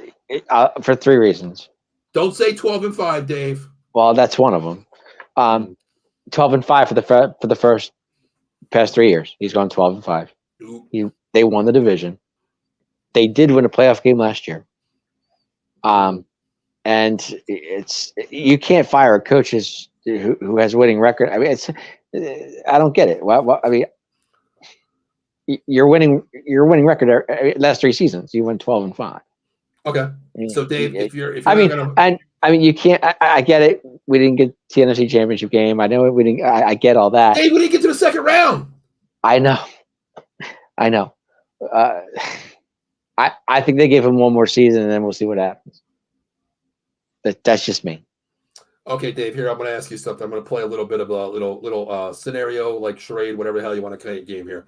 for 3 reasons. Don't say 12-5, Dave. Well, that's one of them. 12-5 for the past 3 years. He's gone 12-5. They won the division. They did win a playoff game last year. And you can't fire a coach who has a winning record. I mean, I don't get it. I mean, your winning record last 3 seasons. You went 12-5. Okay. So Dave, if you're I mean, you can't. I get it. We didn't get the NFC Championship game. I know we didn't. I get all that. Dave, we didn't get to the second round. I know. I think they gave him one more season, and then we'll see what happens. That's just me. Okay, Dave. Here, I'm going to ask you something. I'm going to play a little bit of a little scenario, like charade, whatever the hell you want to play a game here.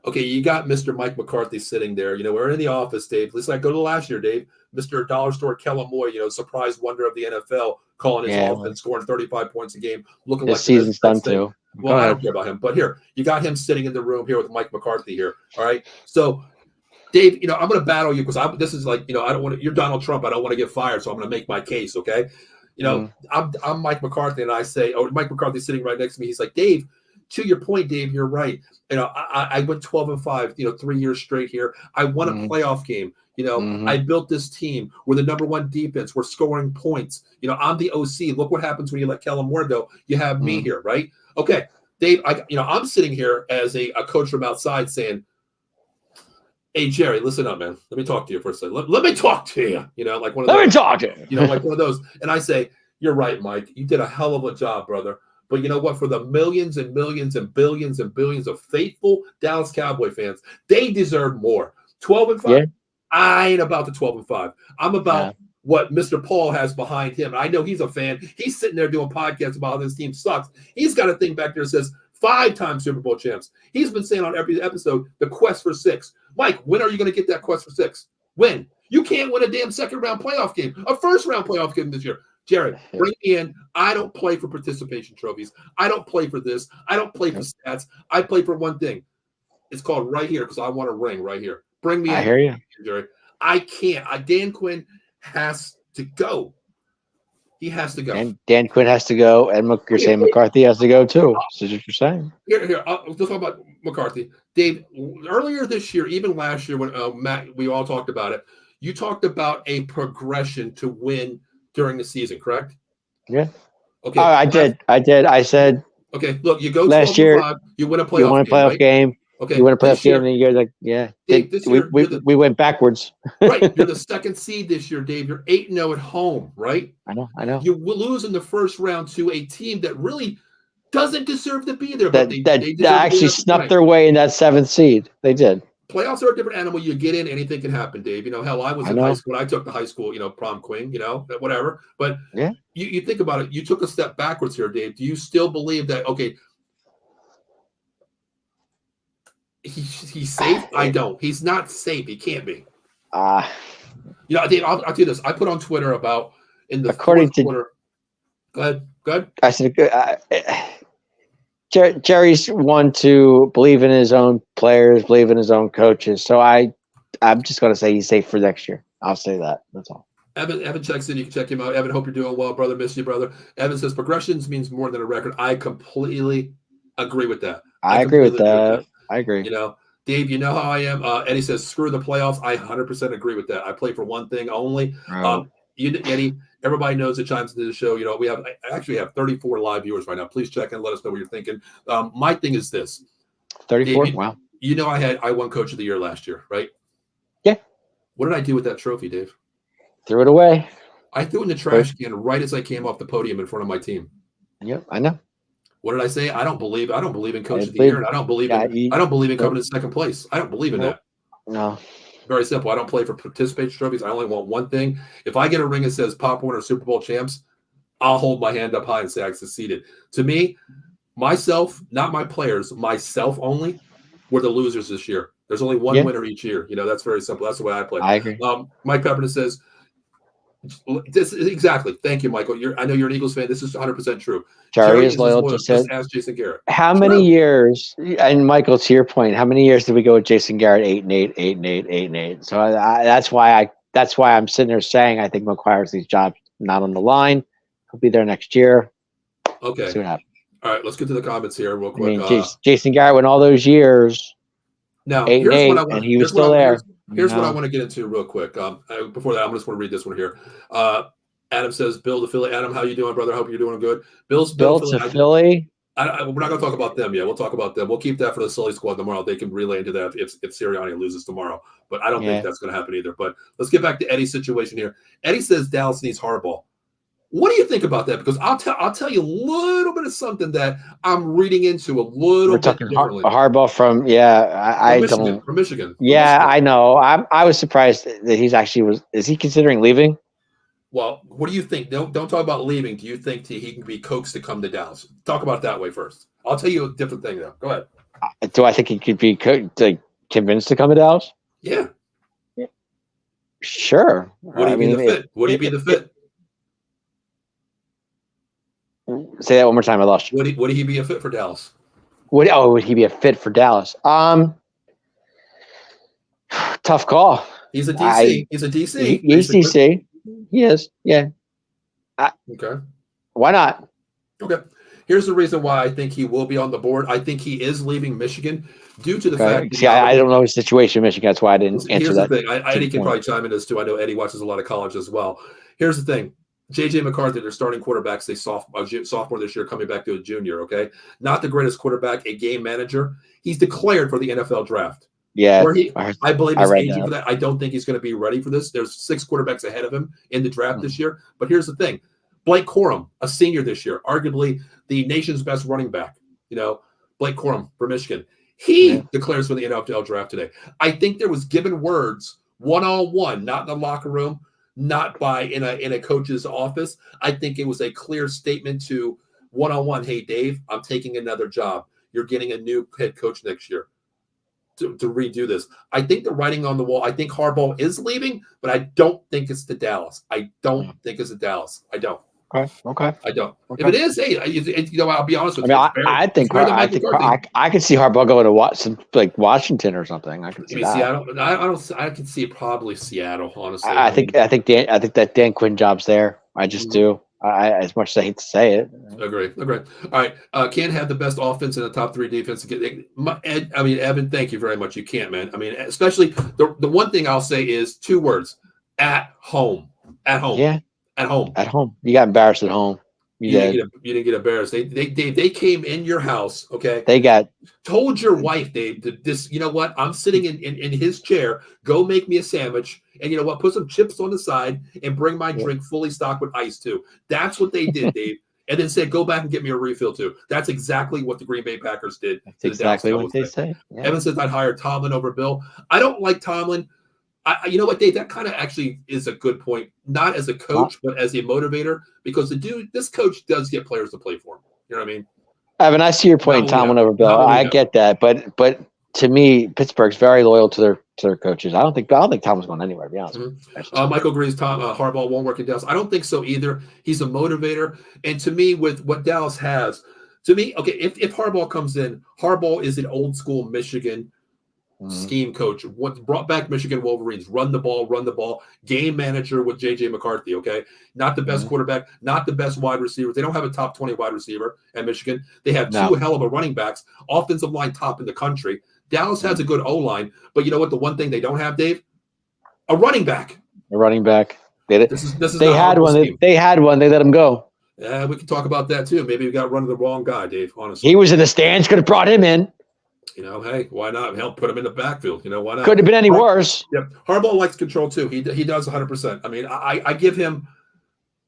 Okay, you got Mr. Mike McCarthy sitting there. We're in the office, Dave. Let's go to last year, Dave. Mr. Dollar Store Kellen Moore, surprise wonder of the NFL, calling his offense, scoring 35 points a game, looking like the season's done too. Well, I don't care about him. But here, you got him sitting in the room here with Mike McCarthy here. All right. So, Dave, I'm going to battle you because this is like, I don't want to. You're Donald Trump. I don't want to get fired, so I'm going to make my case. Okay. I'm Mike McCarthy, and I say, Mike McCarthy's sitting right next to me. He's like, Dave. To your point, Dave, you're right. I went 12-5, 3 years straight here. I won a playoff game. I built this team. We're the number 1 defense. We're scoring points. I'm the OC. Look what happens when you let Kellen Moore go. You have me here, right? Okay, Dave. I'm sitting here as a coach from outside saying, "Hey, Jerry, listen up, man. Let me talk to you for a second. Let me talk to you. Like one of those. Let me talk to you. Like one of those." And I say, "You're right, Mike. You did a hell of a job, brother." But you know what? For the millions and millions and billions and billions of faithful Dallas Cowboy fans, they deserve more. 12-5. Yeah. I ain't about the 12-5. I'm about what Mr. Paul has behind him. I know he's a fan. He's sitting there doing podcasts about how this team sucks. He's got a thing back there that says 5-time Super Bowl champs. He's been saying on every episode, the quest for 6. Mike, when are you going to get that quest for 6? When? You can't win a damn second-round playoff game, a first-round playoff game this year. Jerry, bring me in. I don't play for participation trophies. I don't play for this. I don't play for stats. I play for one thing. It's called right here because I want a ring right here. Bring me in. I hear you. Jerry. I can't. Dan Quinn has to go. He has to go. And Dan Quinn has to go, and you're saying McCarthy has to go too. That's what you're saying. Here. Let's talk about McCarthy. Dave, earlier this year, even last year when Matt, we all talked about it, you talked about a progression to win during the season, correct? Yeah. Okay. I did. I said. Okay. Look, you go last year. You win a playoff game. Okay, you win a playoff this year, game, and you're like, yeah, Dave, this year we went backwards. right. You're the second seed this year, Dave. You're 8-0 at home, right? I know. You will lose in the first round to a team that really doesn't deserve to be there, but That they that, deserve that to be actually there snuck tonight. their way in that 7th seed. They did. Playoffs are a different animal. You get in, anything can happen, Dave. Hell, I was in high school. I took the high school, prom queen, whatever. But yeah, you think about it. You took a step backwards here, Dave. Do you still believe that? Okay, he's safe. I don't. He's not safe. He can't be. Dave, I'll do this. I put on Twitter about in the fourth quarter. Go ahead. I said, Jerry's one to believe in his own players, believe in his own coaches. So I'm just going to say he's safe for next year. I'll say that. That's all. Evan checks in. You can check him out. Evan, hope you're doing well, brother. Miss you, brother. Evan says progressions means more than a record. I completely agree with that. I agree with that. I agree. Dave, you know how I am. Eddie says, screw the playoffs. I 100% agree with that. I play for one thing only. Eddie, everybody knows that chimes into the show. I actually have 34 live viewers right now. Please check and let us know what you're thinking. My thing is this. 34? Dave, wow. I won Coach of the Year last year, right? Yeah. What did I do with that trophy, Dave? Threw it away. I threw it in the trash can right as I came off the podium in front of my team. Yep, I know. What did I say? I don't believe in Coach of the Year, and I don't believe in coming in second place. I don't believe in that. No. Very simple. I don't play for participation trophies. I only want one thing. If I get a ring that says Pop Warner Super Bowl champs, I'll hold my hand up high and say I succeeded. To me, myself, not my players, myself only, were the losers this year. There's only one winner each year. That's very simple. That's the way I play. I agree. Mike Pepperton says, this is exactly. Thank you, Michael. I know you're an Eagles fan. This is 100% true. Jerry is loyal. Just ask Jason Garrett. How many years? And Michael, to your point, how many years did we go with Jason Garrett? 8-8, 8-8, 8-8. So that's why I'm sitting there saying I think McQuarrie's job not on the line. He'll be there next year. Okay. See what happens. All right, let's get to the comments here real quick. Jason Garrett went all those years. Now, 8-8, and he was still there. Here's what I want to get into real quick. Before that, I just want to read this one here. Adam says, Bill to Philly. Adam, how you doing, brother? I hope you're doing good. Bill to Philly. We're not going to talk about them yet. We'll talk about them. We'll keep that for the Sully squad tomorrow. They can relay into that if Sirianni loses tomorrow. But I don't think that's going to happen either. But let's get back to Eddie's situation here. Eddie says Dallas needs Harbaugh. What do you think about that? Because I'll tell you a little bit of something that I'm reading into a little bit differently. Harbaugh from from Michigan. I know. I was surprised that he's actually is he considering leaving? Well, what do you think? Don't talk about leaving. Do you think he can be coaxed to come to Dallas? Talk about it that way first. I'll tell you a different thing though. Go ahead. Do I think he could be convinced to come to Dallas? Yeah. Sure. Would he be the fit? Would he be the fit? Say that one more time. I lost you. Would he be a fit for Dallas? Would he be a fit for Dallas? Tough call. He's a DC. He's a DC. He's DC. He is. Yeah. Okay. Why not? Okay. Here's the reason why I think he will be on the board. I think he is leaving Michigan due to the fact. See, I don't know his situation in Michigan. That's why I didn't answer that. Here's the thing. Eddie can probably chime in this too. I know Eddie watches a lot of college as well. Here's the thing. J.J. McCarthy, their starting quarterback, sophomore this year, coming back to a junior, okay? Not the greatest quarterback, a game manager. He's declared for the NFL draft. Yeah. I believe he's aging for that. I don't think he's going to be ready for this. There's 6 quarterbacks ahead of him in the draft this year. But here's the thing. Blake Corum, a senior this year, arguably the nation's best running back, Blake Corum from Michigan. He declares for the NFL draft today. I think there was given words one-on-one, not in the locker room, not by in a coach's office. I think it was a clear statement to one-on-one. Hey, Dave, I'm taking another job. You're getting a new head coach next year to redo this. I think the writing on the wall. I think Harbaugh is leaving, but I don't think it's to Dallas. I don't think it's to Dallas. I don't. Okay. I don't. If it is, hey, I'll be honest with you. I think I could see Harbaugh going to Washington or something. I can see that. Seattle. I can see probably Seattle. Honestly, I think that Dan Quinn job's there. I just do. As much as I hate to say it. Agree. All right. Can't have the best offense and the top 3 defense. Evan, thank you very much. You can't, man. Especially the one thing I'll say is 2 words: at home. At home. Yeah. At home. At home. You got embarrassed at home. You didn't get embarrassed. They came in your house, okay? Told your wife, Dave, that this, you know what? I'm sitting in his chair. Go make me a sandwich. And you know what? Put some chips on the side and bring my drink fully stocked with ice too. That's what they did, Dave. And then said, go back and get me a refill too. That's exactly what the Green Bay Packers did. That's exactly what they say. Yeah. Evan says I'd hire Tomlin over Bill. I don't like Tomlin. You know what, Dave? That kind of actually is a good point. Not as a coach, but as a motivator, because this coach does get players to play for him. You know what I mean? Evan, I see your point. Tomlin over Bill. I get that, but to me, Pittsburgh's very loyal to their coaches. I don't think Tomlin's going anywhere. To be honest. Mm-hmm. Michael agrees. Harbaugh won't work in Dallas. I don't think so either. He's a motivator, and to me, with what Dallas has, okay, if Harbaugh comes in, Harbaugh is an old school Michigan scheme coach. What brought back Michigan Wolverines? Run the ball. Game manager with J.J. McCarthy. Okay, not the best quarterback, not the best wide receivers. They don't have a top 20 wide receiver at Michigan. They have two hell of a running backs, offensive line top in the country. Dallas has a good O-line, but you know what? The one thing they don't have, Dave, a running back. A running back. They had one. They let him go. Yeah, we can talk about that too. Maybe we got run of the wrong guy, Dave. Honestly, he was in the stands. Could have brought him in. You know, hey, why not? Help put him in the backfield. You know, why not? Couldn't have been any worse. Yep. Harbaugh likes control too. He does 100%. I mean, I give him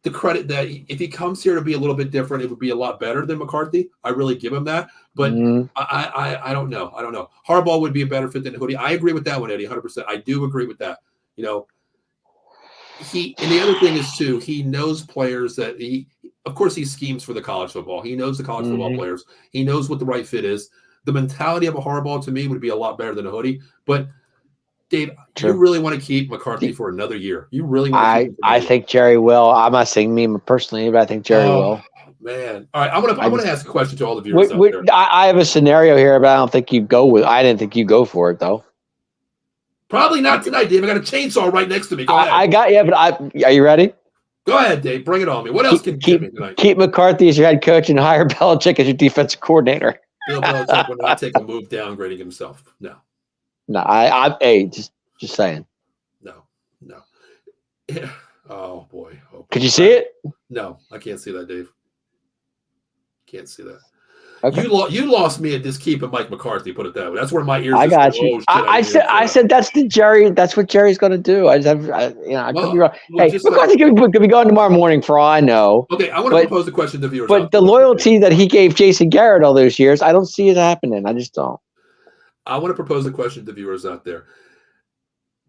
the credit that if he comes here to be a little bit different, it would be a lot better than McCarthy. I really give him that. But I don't know. I don't know. Harbaugh would be a better fit than Hoodie. I agree with that one, Eddie, 100%. I do agree with that. You know, and the other thing is too, he knows players that of course he schemes for the college football. He knows the college football players. He knows what the right fit is. The mentality of a Harbaugh to me would be a lot better than a Hoodie. But Dave, you really want to keep McCarthy for another year? You really want to keep him? I think Jerry will. I'm not saying me personally, but I think Jerry will. Man, all right. I want to ask a question to all the viewers out there. I have a scenario here, but I don't think you go with. I didn't think you go for it though. Probably not tonight, Dave. I got a chainsaw right next to me. Go ahead. I got you, but are you ready? Go ahead, Dave. Bring it on me. What else can you give me tonight? Keep McCarthy as your head coach and hire Belichick as your defensive coordinator. Bill Belichick will not take a move downgrading himself. No. Just saying. No. Yeah. Oh boy. Could you see it? No, I can't see that, Dave. Can't see that. Okay. You lost me at just keeping Mike McCarthy. Put it that way. That's where my ears. I got you. I said that's the Jerry. That's what Jerry's going to do. I could be wrong. Hey, McCarthy could be going tomorrow morning for all I know. Okay, I want to propose a question to the viewers. But the loyalty that he gave Jason Garrett all those years, I don't see it happening. I just don't. I want to propose a question to the viewers out there.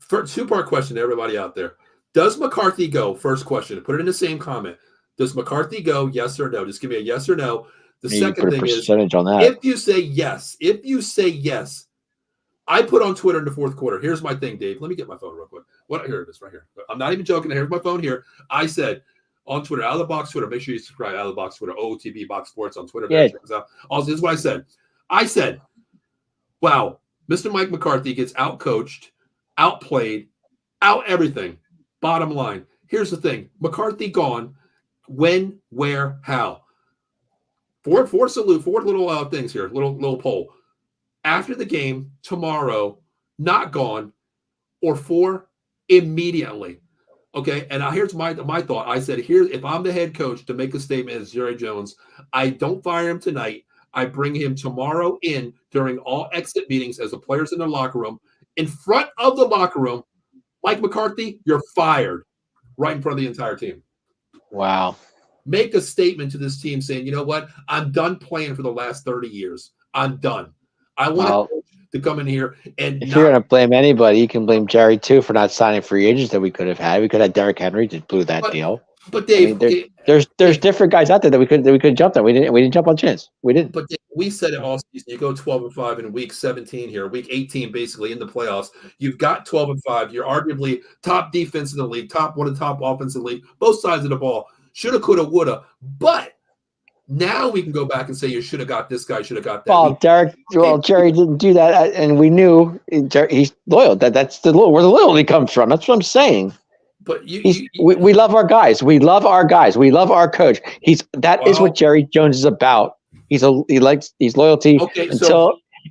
For two-part question to everybody out there. Does McCarthy go? First question. Put it in the same comment. Does McCarthy go? Yes or no? Just give me a yes or no. The second thing is, on that. if you say yes, I put on Twitter in the fourth quarter. Here's my thing, Dave. Let me get my phone real quick. Here it is right here. I'm not even joking. Here's my phone here. I said on Twitter, Out of the Box Twitter, make sure you subscribe, Out of the Box Twitter, OOTB Box Sports on Twitter. Yeah. Also, this is what I said. I said, wow, Mr. Mike McCarthy gets out-coached, outplayed, out everything. Bottom line. Here's the thing. McCarthy gone. When, where, how? Four little things here, little poll. After the game, tomorrow, not gone, or 4 immediately. Okay, and here's my thought. I said, if I'm the head coach to make a statement as Jerry Jones, I don't fire him tonight. I bring him tomorrow in during all exit meetings as the players in the locker room. In front of the locker room, Mike McCarthy, you're fired right in front of the entire team. Wow. Make a statement to this team saying, you know what? I'm done playing for the last 30 years. I'm done. I want to come in here and. If you're going to blame anybody, you can blame Jerry too for not signing free agents that we could have had. We could have Derrick Henry just blew that deal. But Dave, there's different guys out there that we could jump on. We didn't jump on chance. We didn't. But Dave, we said it all season. You go 12-5 in week 17 here, week 18 basically in the playoffs. You've got 12-5. You're arguably top defense in the league, one of the top offense in the league, both sides of the ball. Shoulda, coulda, woulda. But now we can go back and say you should have got this guy, should have got that. Jerry didn't do that, and we knew he's loyal. That's where the loyalty comes from. That's what I'm saying. But we love our guys. We love our guys. We love our coach. Is what Jerry Jones is about. He's loyalty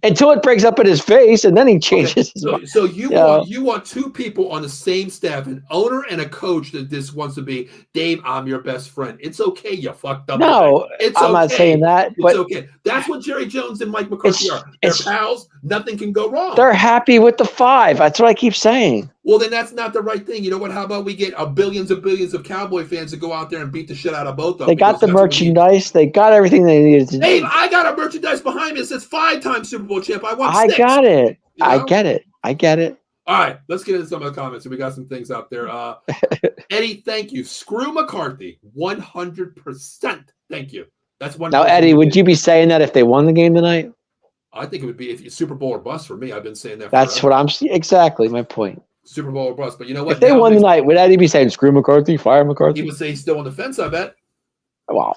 until it breaks up in his face, and then he changes his mind. So you want two people on the same staff, an owner and a coach that this wants to be. Dave, I'm your best friend. It's okay. You fucked up. No, I'm not saying that. But it's okay. That's what Jerry Jones and Mike McCarthy are. They're pals. Nothing can go wrong. They're happy with the 5. That's what I keep saying. Well, then that's not the right thing. You know what? How about we get billions and billions of Cowboy fans to go out there and beat the shit out of both of them? They got the merchandise. They got everything they needed to do. Dave, I got a merchandise behind me. It says 5-time Super Bowl champ. I want 6. I got it. You know? I get it. All right, let's get into some of the comments. We got some things out there. Eddie, thank you. Screw McCarthy, 100%. Thank you. That's one. Now, Eddie, would you be saying that if they won the game tonight? I think it would be if it's Super Bowl or bust for me. I've been saying that. That's forever. what I'm saying. Exactly my point. Super Bowl or bust. But you know what? If they won tonight, would Eddie be saying screw McCarthy, fire McCarthy? He would say he's still on the fence, I bet. Well,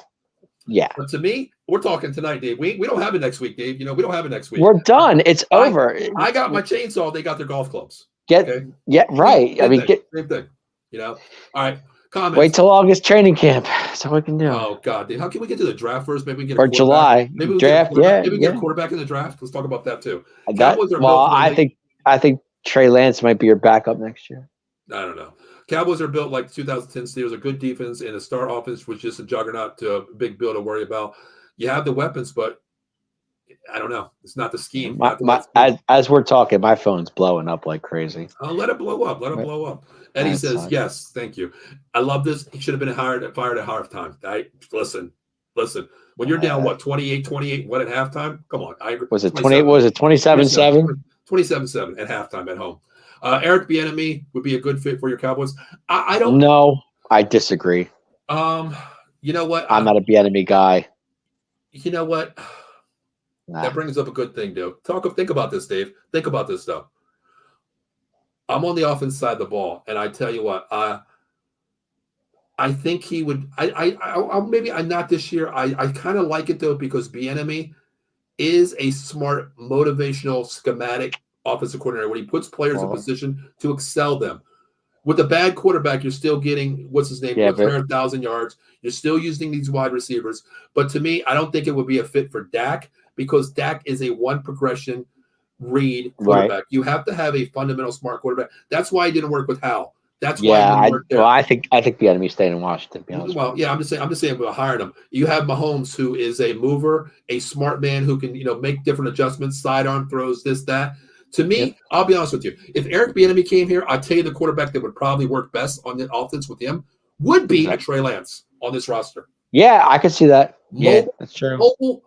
yeah. But to me, we're talking tonight, Dave. We don't have it next week, Dave. You know, we don't have it next week. We're done. It's over. I got my chainsaw. They got their golf clubs. Yeah, right. Same thing. You know. All right. Comments. Wait till August training camp. That's all we can do. Oh God, Dave. How can we get to the draft first? Maybe we can get or July. Maybe we draft. Maybe we get a quarterback in the draft. Let's talk about that too. I think Trey Lance might be your backup next year. I don't know. Cowboys are built like 2010 Steelers, a good defense, and a star offense was just a juggernaut to a big bill to worry about. You have the weapons, but I don't know. It's not the scheme. As we're talking, my phone's blowing up like crazy. Oh, let it blow up. Let it blow up. Eddie says, yes, thank you. I love this. He should have been fired at halftime. Listen. When you're down, 28, what at halftime? Come on. I agree. Was it 28? Was it 27-7? 27-7 at halftime at home. Eric Bieniemy would be a good fit for your Cowboys. I don't. No, I disagree. You know what? I'm not a Bieniemy guy. You know what? Nah. That brings up a good thing, dude. Think about this, Dave. Think about this, though. I'm on the offense side of the ball, and I tell you what, I think he would. Maybe I'm not this year. I kind of like it though because Bieniemy is a smart, motivational, schematic offensive coordinator when he puts players in position to excel them. With a bad quarterback, you're still getting what's his name, 100,000 yards. You're still using these wide receivers, but to me, I don't think it would be a fit for Dak because Dak is a one progression read quarterback. Right. You have to have a fundamental smart quarterback. That's why it didn't work with Hal. That's why it didn't work there. Well, I think the enemy stayed in Washington. To be honest. Well, yeah, I'm just saying about hiring him. You have Mahomes, who is a mover, a smart man who can make different adjustments, sidearm throws, this, that. To me, I'll be honest with you. If Eric Bieniemy came here, I'd tell you the quarterback that would probably work best on the offense with him would be a Trey Lance on this roster. Yeah, I could see that. That's true.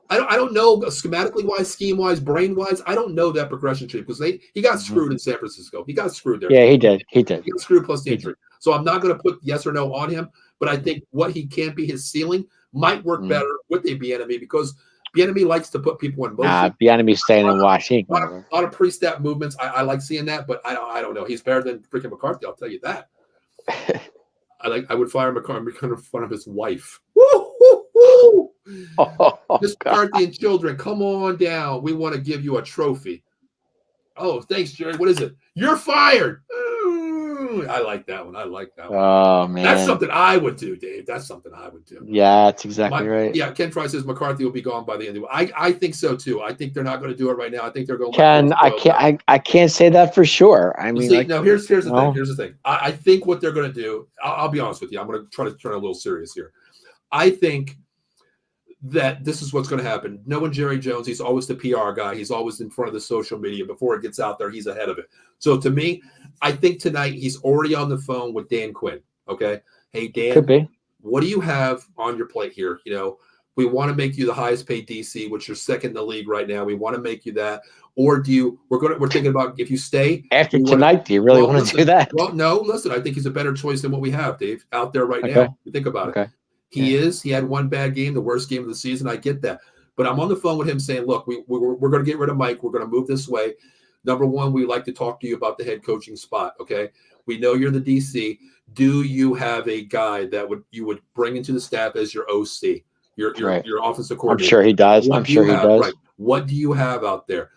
I don't know schematically wise, scheme wise, brain wise. I don't know that progression tree because he got screwed in San Francisco. He got screwed there. Yeah, he did. He got screwed plus the injury. So I'm not going to put yes or no on him, but I think what he can be, his ceiling, might work better with a Bieniemy because Bieniemy likes to put people in motion. Bieniemy's staying in Washington. A lot of pre-snap movements. I like seeing that, but I don't know. He's better than freaking McCarthy. I'll tell you that. I would fire McCarthy in front of his wife. Woo, woo, woo. Miss McCarthy and children, come on down. We want to give you a trophy. Oh, thanks, Jerry. What is it? You're fired. I like that one. Oh, man. That's something I would do, Dave. That's something I would do. Yeah, that's exactly right. Yeah, Ken Fry says McCarthy will be gone by the end of the week. I think so, too. I think they're not going to do it right now. I think they're going to I can't say that for sure. I mean, here's the thing. Here's the thing. I think what they're going to do, I'll be honest with you. I'm going to try to turn a little serious here. I think that this is what's going to happen. Knowing Jerry Jones, he's always the PR guy. He's always in front of the social media. Before it gets out there, he's ahead of it. So to me, I think tonight he's already on the phone with Dan Quinn. Okay. Hey, Dan, could be. What do you have on your plate here? We want to make you the highest paid DC, which you're second in the league right now. We want to make you that. Or we're thinking about if you stay after tonight, do you really want to do that? Well, no, listen, I think he's a better choice than what we have, Dave, out there right now. You think about it. He had one bad game, the worst game of the season. I get that. But I'm on the phone with him saying, look, we're going to get rid of Mike. We're going to move this way. Number one, we'd like to talk to you about the head coaching spot, okay? We know you're the DC. Do you have a guy that you would bring into the staff as your OC, your offensive coordinator? I'm sure he does. Right. What do you have out there?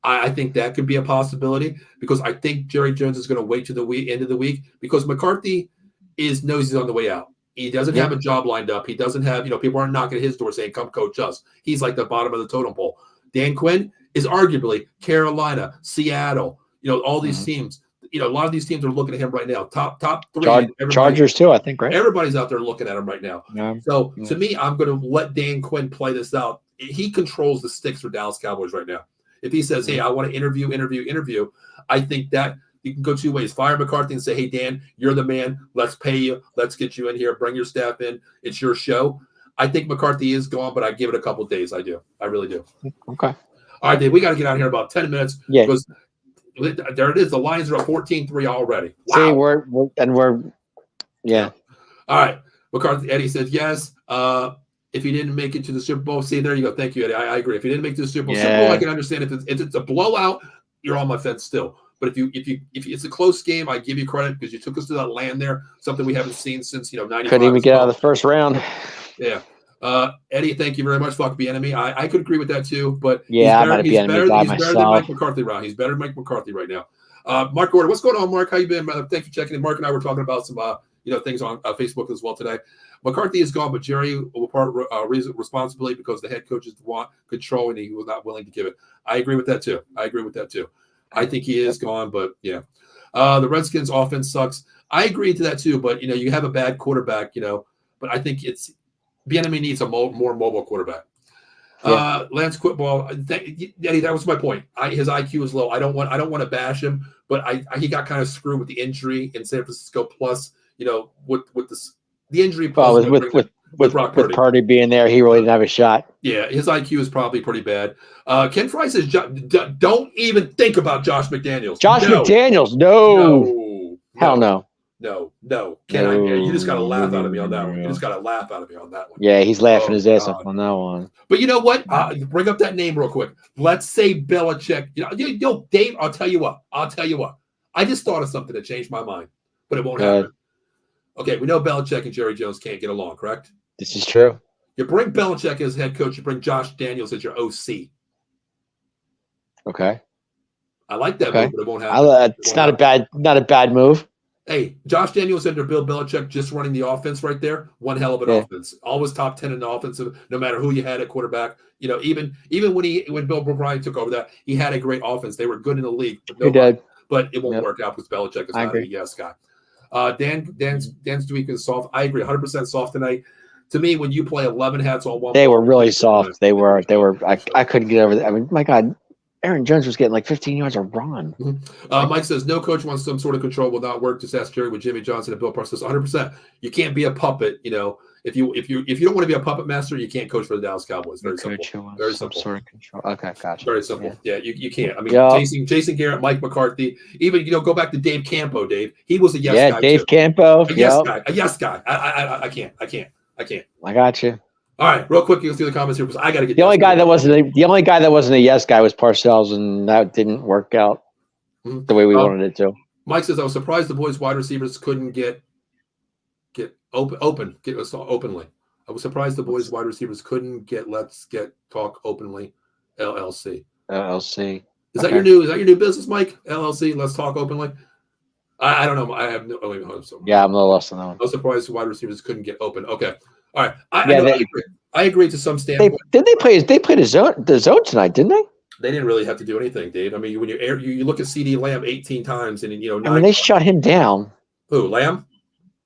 I think that could be a possibility because I think Jerry Jones is going to wait to the end of the week because McCarthy knows he's on the way out. He doesn't have a job lined up. He doesn't have, people aren't knocking at his door saying, come coach us. He's like the bottom of the totem pole. Dan Quinn is arguably Carolina, Seattle, all these teams. A lot of these teams are looking at him right now. Top three. Chargers too, I think, right? Everybody's out there looking at him right now. Yeah. So to me, I'm going to let Dan Quinn play this out. He controls the sticks for Dallas Cowboys right now. If he says, hey, I want to interview, I think that you can go two ways. Fire McCarthy and say, hey, Dan, you're the man. Let's pay you. Let's get you in here. Bring your staff in. It's your show. I think McCarthy is gone, but I give it a couple of days. I do. I really do. Okay. All right, Dave, we got to get out here in about 10 minutes. Yeah. Because there it is. The Lions are up 14-3 already. Wow. See, we're yeah. All right. McCarthy, Eddie says yes. If he didn't make it to the Super Bowl, see, there you go. Thank you, Eddie. I agree. If he didn't make it to the Super Bowl, I can understand. If it's a blowout, you're on my fence still. But if it's a close game, I give you credit because you took us to that land there, something we haven't seen since 95. Couldn't even get out of the first round. Yeah. Eddie, thank you very much. Fuck the enemy. I could agree with that too. But I'm not a enemy guy myself. He's better than Mike McCarthy right. He's better than Mike McCarthy right now. Mark Gordon, what's going on, Mark? How you been? Thanks for checking in. Mark and I were talking about some things on Facebook as well today. McCarthy is gone, but Jerry will part responsibility because the head coaches want control and he was not willing to give it. I agree with that too. I think he is gone, but yeah. The Redskins offense sucks. I agree to that too, but you have a bad quarterback, but I think Bieniemy needs a more mobile quarterback. Yeah. Lance Quitball, Eddie, that was my point. His IQ is low. I don't want to bash him, but he got kind of screwed with the injury in San Francisco. Plus, with the injury. Plus with Purdy being there, he really didn't have a shot. Yeah, his IQ is probably pretty bad. Ken Fry says, don't even think about Josh McDaniels. McDaniels, no. Hell no. No. You just got to laugh out of me on that one. Yeah, he's laughing his ass off on that one. But you know what? Bring up that name real quick. Let's say Belichick. Dave, I'll tell you what. I just thought of something that changed my mind, but it won't happen. Okay, we know Belichick and Jerry Jones can't get along, correct? This is true. You bring Belichick as head coach. You bring Josh Daniels as your OC. Okay. I like that move, but it won't happen. It's not a bad move. Hey, Josh Daniels under Bill Belichick just running the offense right there. One hell of an offense. Always top 10 in the offensive, no matter who you had at quarterback. Even when Bill O'Brien took over that, he had a great offense. They were good in the league. But it won't work out because Belichick is not a yes guy. Dan's tweak is soft. I agree, 100% soft tonight. To me, when you play 11 hats on one, they were really soft. They were. I couldn't get over that. I mean, my God, Aaron Jones was getting like 15 yards a run. Mm-hmm. Mike says no coach wants some sort of control will not work. Just ask Jerry with Jimmy Johnson and Bill Parcells. 100%. You can't be a puppet. If you don't want to be a puppet master, you can't coach for the Dallas Cowboys. Very simple. Very simple. Sort of control. Okay, gotcha. Very simple. Yeah, you can't. I mean, Jason Garrett, Mike McCarthy, even go back to Dave Campo. Dave, he was a yes guy. Yeah, Dave Campo. A yes guy. I can't. I got you. All right, real quick, you go through the comments here because I got to get. The only guy that wasn't a yes guy was Parcells, and that didn't work out the way we wanted it to. Mike says I was surprised the boys' wide receivers couldn't get openly. I was surprised the boys' wide receivers couldn't get talk openly. LLC. Is that your new business, Mike? LLC. Let's talk openly. I don't know. I have no. I'm a little lost on that one. I was surprised the wide receivers couldn't get open. Okay. All right. I agree to some standpoint. They played the zone tonight, didn't they? They didn't really have to do anything, Dave. I mean, when you look at CD Lamb 18 times and they shut him down. Who, Lamb?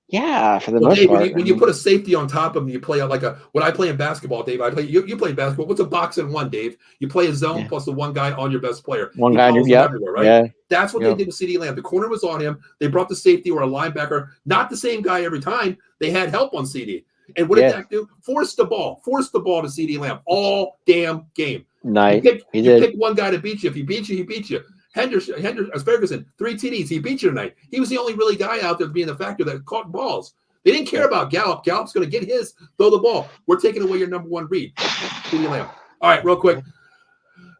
Yeah, for the most part. When you put a safety on top of him, you play like when I play in basketball, Dave. You play basketball. What's a box and one, Dave? You play a zone plus the one guy on your best player. One guy, everywhere, right? Yeah. That's what they did with CD Lamb. The corner was on him. They brought the safety or a linebacker, not the same guy every time. They had help on CD. And what did that do? Force the ball to CD Lamb all damn game. Nice. You pick one guy to beat you. If he beats you, he beats you. Ferguson, 3 TDs. He beat you tonight. He was the only really guy out there being the factor that caught balls. They didn't care about Gallup. Gallup's going to get his, throw the ball. We're taking away your number one read. CD Lamb. All right, real quick.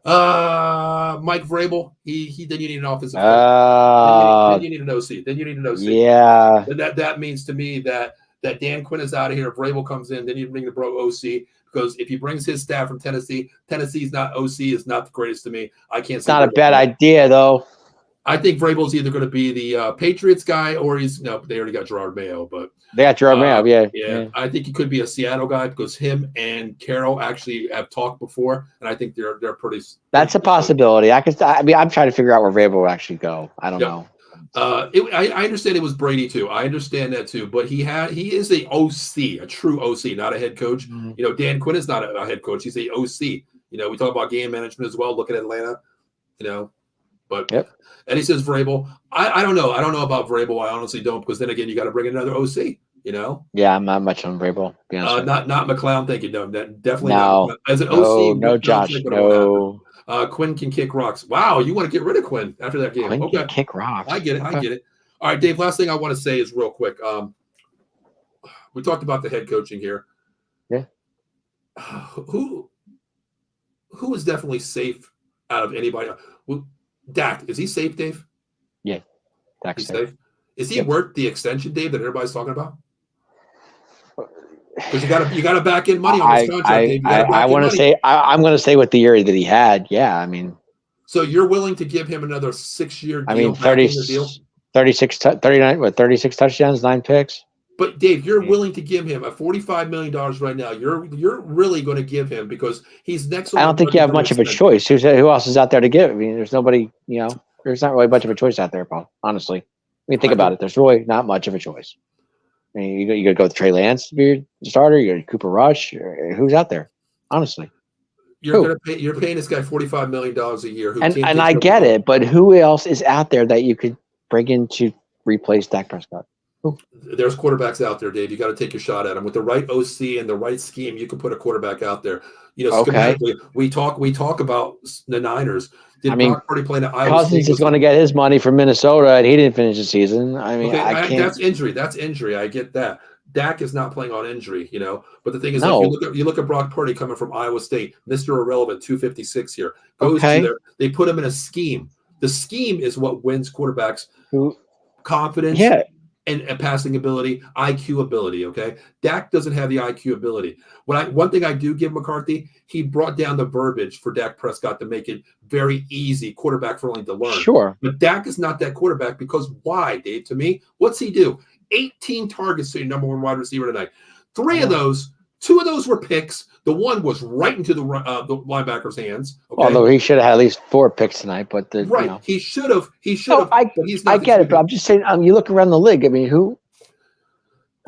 Mike Vrabel, he then you need an offensive player. Then you need an OC. Yeah. That means to me that Dan Quinn is out of here. If Vrabel comes in, then you bring the OC because if he brings his staff from Tennessee's not OC is not the greatest to me. I can't. It's not a bad idea though. I think Vrabel's either going to be the Patriots guy or they already got Gerard Mayo, but they got Gerard Mayo. Yeah. I think he could be a Seattle guy because him and Carroll actually have talked before, and I think they're pretty. That's a possibility. I'm trying to figure out where Vrabel will actually go. I don't know. I understand it was Brady too. I understand that too, but he is a OC, a true OC, not a head coach. Mm-hmm. Dan Quinn is not a head coach; he's a OC. We talk about game management as well. Look at Atlanta, but. Yep. And he says Vrabel. I don't know. I don't know about Vrabel. I honestly don't, because then again, you got to bring in another OC. Yeah, I'm not much on Vrabel. Not McClown. Thank you. No, definitely no. Not. As an OC, no, Josh. No. Quinn can kick rocks. Wow, you want to get rid of Quinn after that game? Quinn can kick rocks. I get it. All right, Dave. Last thing I want to say is real quick. We talked about the head coaching here. Yeah. Who is definitely safe out of anybody? Dak, is he safe, Dave? Yeah, Dak's safe. Is he worth the extension, Dave, that everybody's talking about? Because you got to back in money on this contract, Dave. I'm going to say with the year that he had. Yeah, I mean. So you're willing to give him another 6-year deal? I mean, 36 touchdowns, 9 picks. But Dave, you're willing to give him a $45 million right now. You're really going to give him because he's next. I don't think you have much of a choice. Who else is out there to give? I mean, there's nobody. There's not really much of a choice out there, Paul. Honestly, I mean, think about it. There's really not much of a choice. I mean, you got to go with Trey Lance to be your starter. You got Cooper Rush. Who's out there? Honestly, you're paying this guy $45 million a year. And I get it, but who else is out there that you could bring in to replace Dak Prescott? There's quarterbacks out there, Dave. You got to take your shot at them with the right OC and the right scheme. You can put a quarterback out there. Schematically, we talk about the Niners. Brock Purdy playing at Iowa Cousins State is going to get his money from Minnesota, and he didn't finish the season. I mean, I can't. That's injury. That's injury. I get that. Dak is not playing on injury, But the thing is, you look at Brock Purdy coming from Iowa State, Mr. Irrelevant, 256 here. Goes to there. They put him in a scheme. The scheme is what wins quarterbacks. Confidence. Yeah. And passing ability, IQ ability, okay? Dak doesn't have the IQ ability. One thing I do give McCarthy, he brought down the verbiage for Dak Prescott to make it very easy, quarterback friendly to learn. Sure. But Dak is not that quarterback because why, Dave? To me, what's he do? 18 targets to your number one wide receiver tonight. 2 of those were picks. The one was right into the linebacker's hands. Okay? Although he should have had at least 4 picks tonight, but he should have. I get it, but I'm just saying. You look around the league. I mean, who?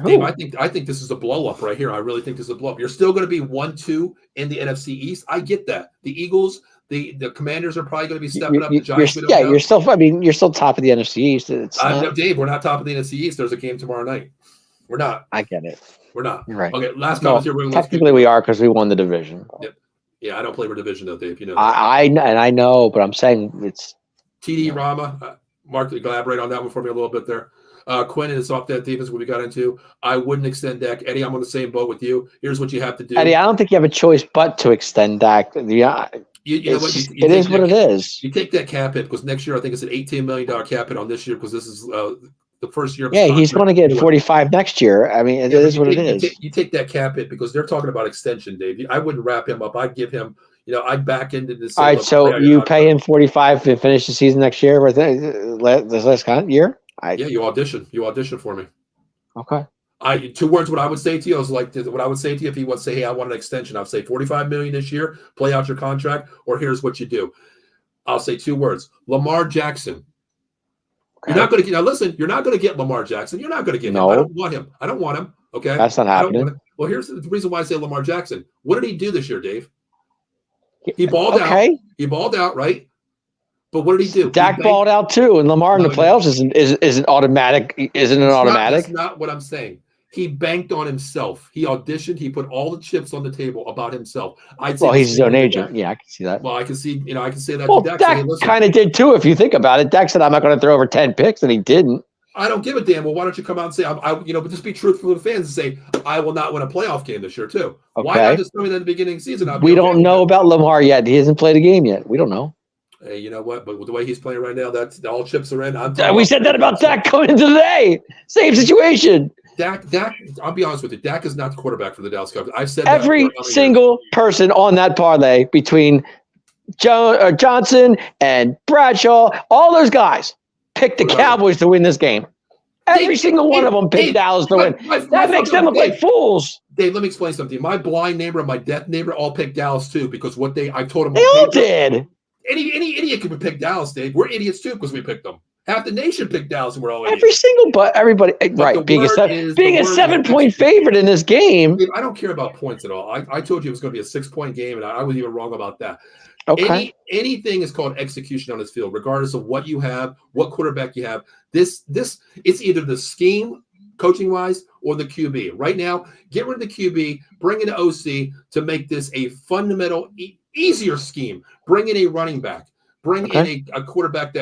Dave, I think this is a blow up right here. I really think this is a blow up. You're still going to be 1-2 in the NFC East. I get that. The Eagles, the Commanders are probably going to be stepping up. The Giants, you're still. I mean, you're still top of the NFC East. Dave, we're not top of the NFC East. There's a game tomorrow night. We're not. I get it. We're not. You're right. Okay, last comment here. Technically, we are because we won the division. Yep. Yeah, I don't play for division though, Dave. I know, but I'm saying it's TD Rama. Mark, elaborate on that one for me a little bit there. Quinn is off that defense. What we got into. I wouldn't extend Dak. Eddie, I'm on the same boat with you. Here's what you have to do. Eddie, I don't think you have a choice but to extend Dak. Yeah, you know what? It is what it is. You take that cap hit because next year I think it's an $18 million cap hit on this year because this is the first year. Yeah, he's going to get 45 next year. I mean, it is what it is. You take that cap hit because they're talking about extension, Dave. I wouldn't wrap him up. I'd give him, I'd back into this. All right, so you pay him 45 to finish the season next year with this last year? Yeah, you audition. You audition for me. Okay. 2 words. What I would say to you is what I would say to you if he would say, "Hey, I want an extension." I'd say $45 million this year. Play out your contract, or here's what you do. I'll say 2 words: Lamar Jackson. You're not going to listen. You're not going to get Lamar Jackson. You're not going to get him. I don't want him. Okay, that's not happening. Well, here's the reason why I say Lamar Jackson. What did he do this year, Dave? He balled out. He balled out, right? But what did he do? Dak balled out too, and Lamar in the playoffs isn't automatic. Isn't it automatic? That's not what I'm saying. He banked on himself. He auditioned. He put all the chips on the table about himself. He's his own agent. Yeah, I can see that. Well, I can see. I can say that. Well, Dak kind of did too, if you think about it. Dak said, "I'm not going to throw over 10 picks," and he didn't. I don't give a damn. Well, why don't you come out and say, but just be truthful to the fans and say, I will not win a playoff game this year too. Okay. Why not just tell me that at the beginning of the season? We don't know about Lamar yet. He hasn't played a game yet. We don't know. Hey, you know what? But with the way he's playing right now, that's all chips are in. We said that about Dak coming into today. Same situation. Dak. I'll be honest with you. Dak is not the quarterback for the Dallas Cowboys. I've said every single person on that parlay between Johnson and Bradshaw, all those guys picked the Cowboys to win this game. Every single one of them picked Dallas to win. That makes them look like fools. Dave, let me explain something. My blind neighbor and my deaf neighbor all picked Dallas too because I told them. They all did. Any idiot could pick Dallas, Dave. We're idiots too because we picked them. Half the nation picked Dallas, and we're all idiots. Everybody, right? Being a 7-point favorite in this game. Dave, I don't care about points at all. I told you it was going to be a 6-point game, and I was even wrong about that. Okay. Anything is called execution on this field, regardless of what you have, what quarterback you have. This it's either the scheme, coaching wise, or the QB. Right now, get rid of the QB, bring in an OC to make this a fundamental, easier scheme. Bring in a running back. Bring in a quarterback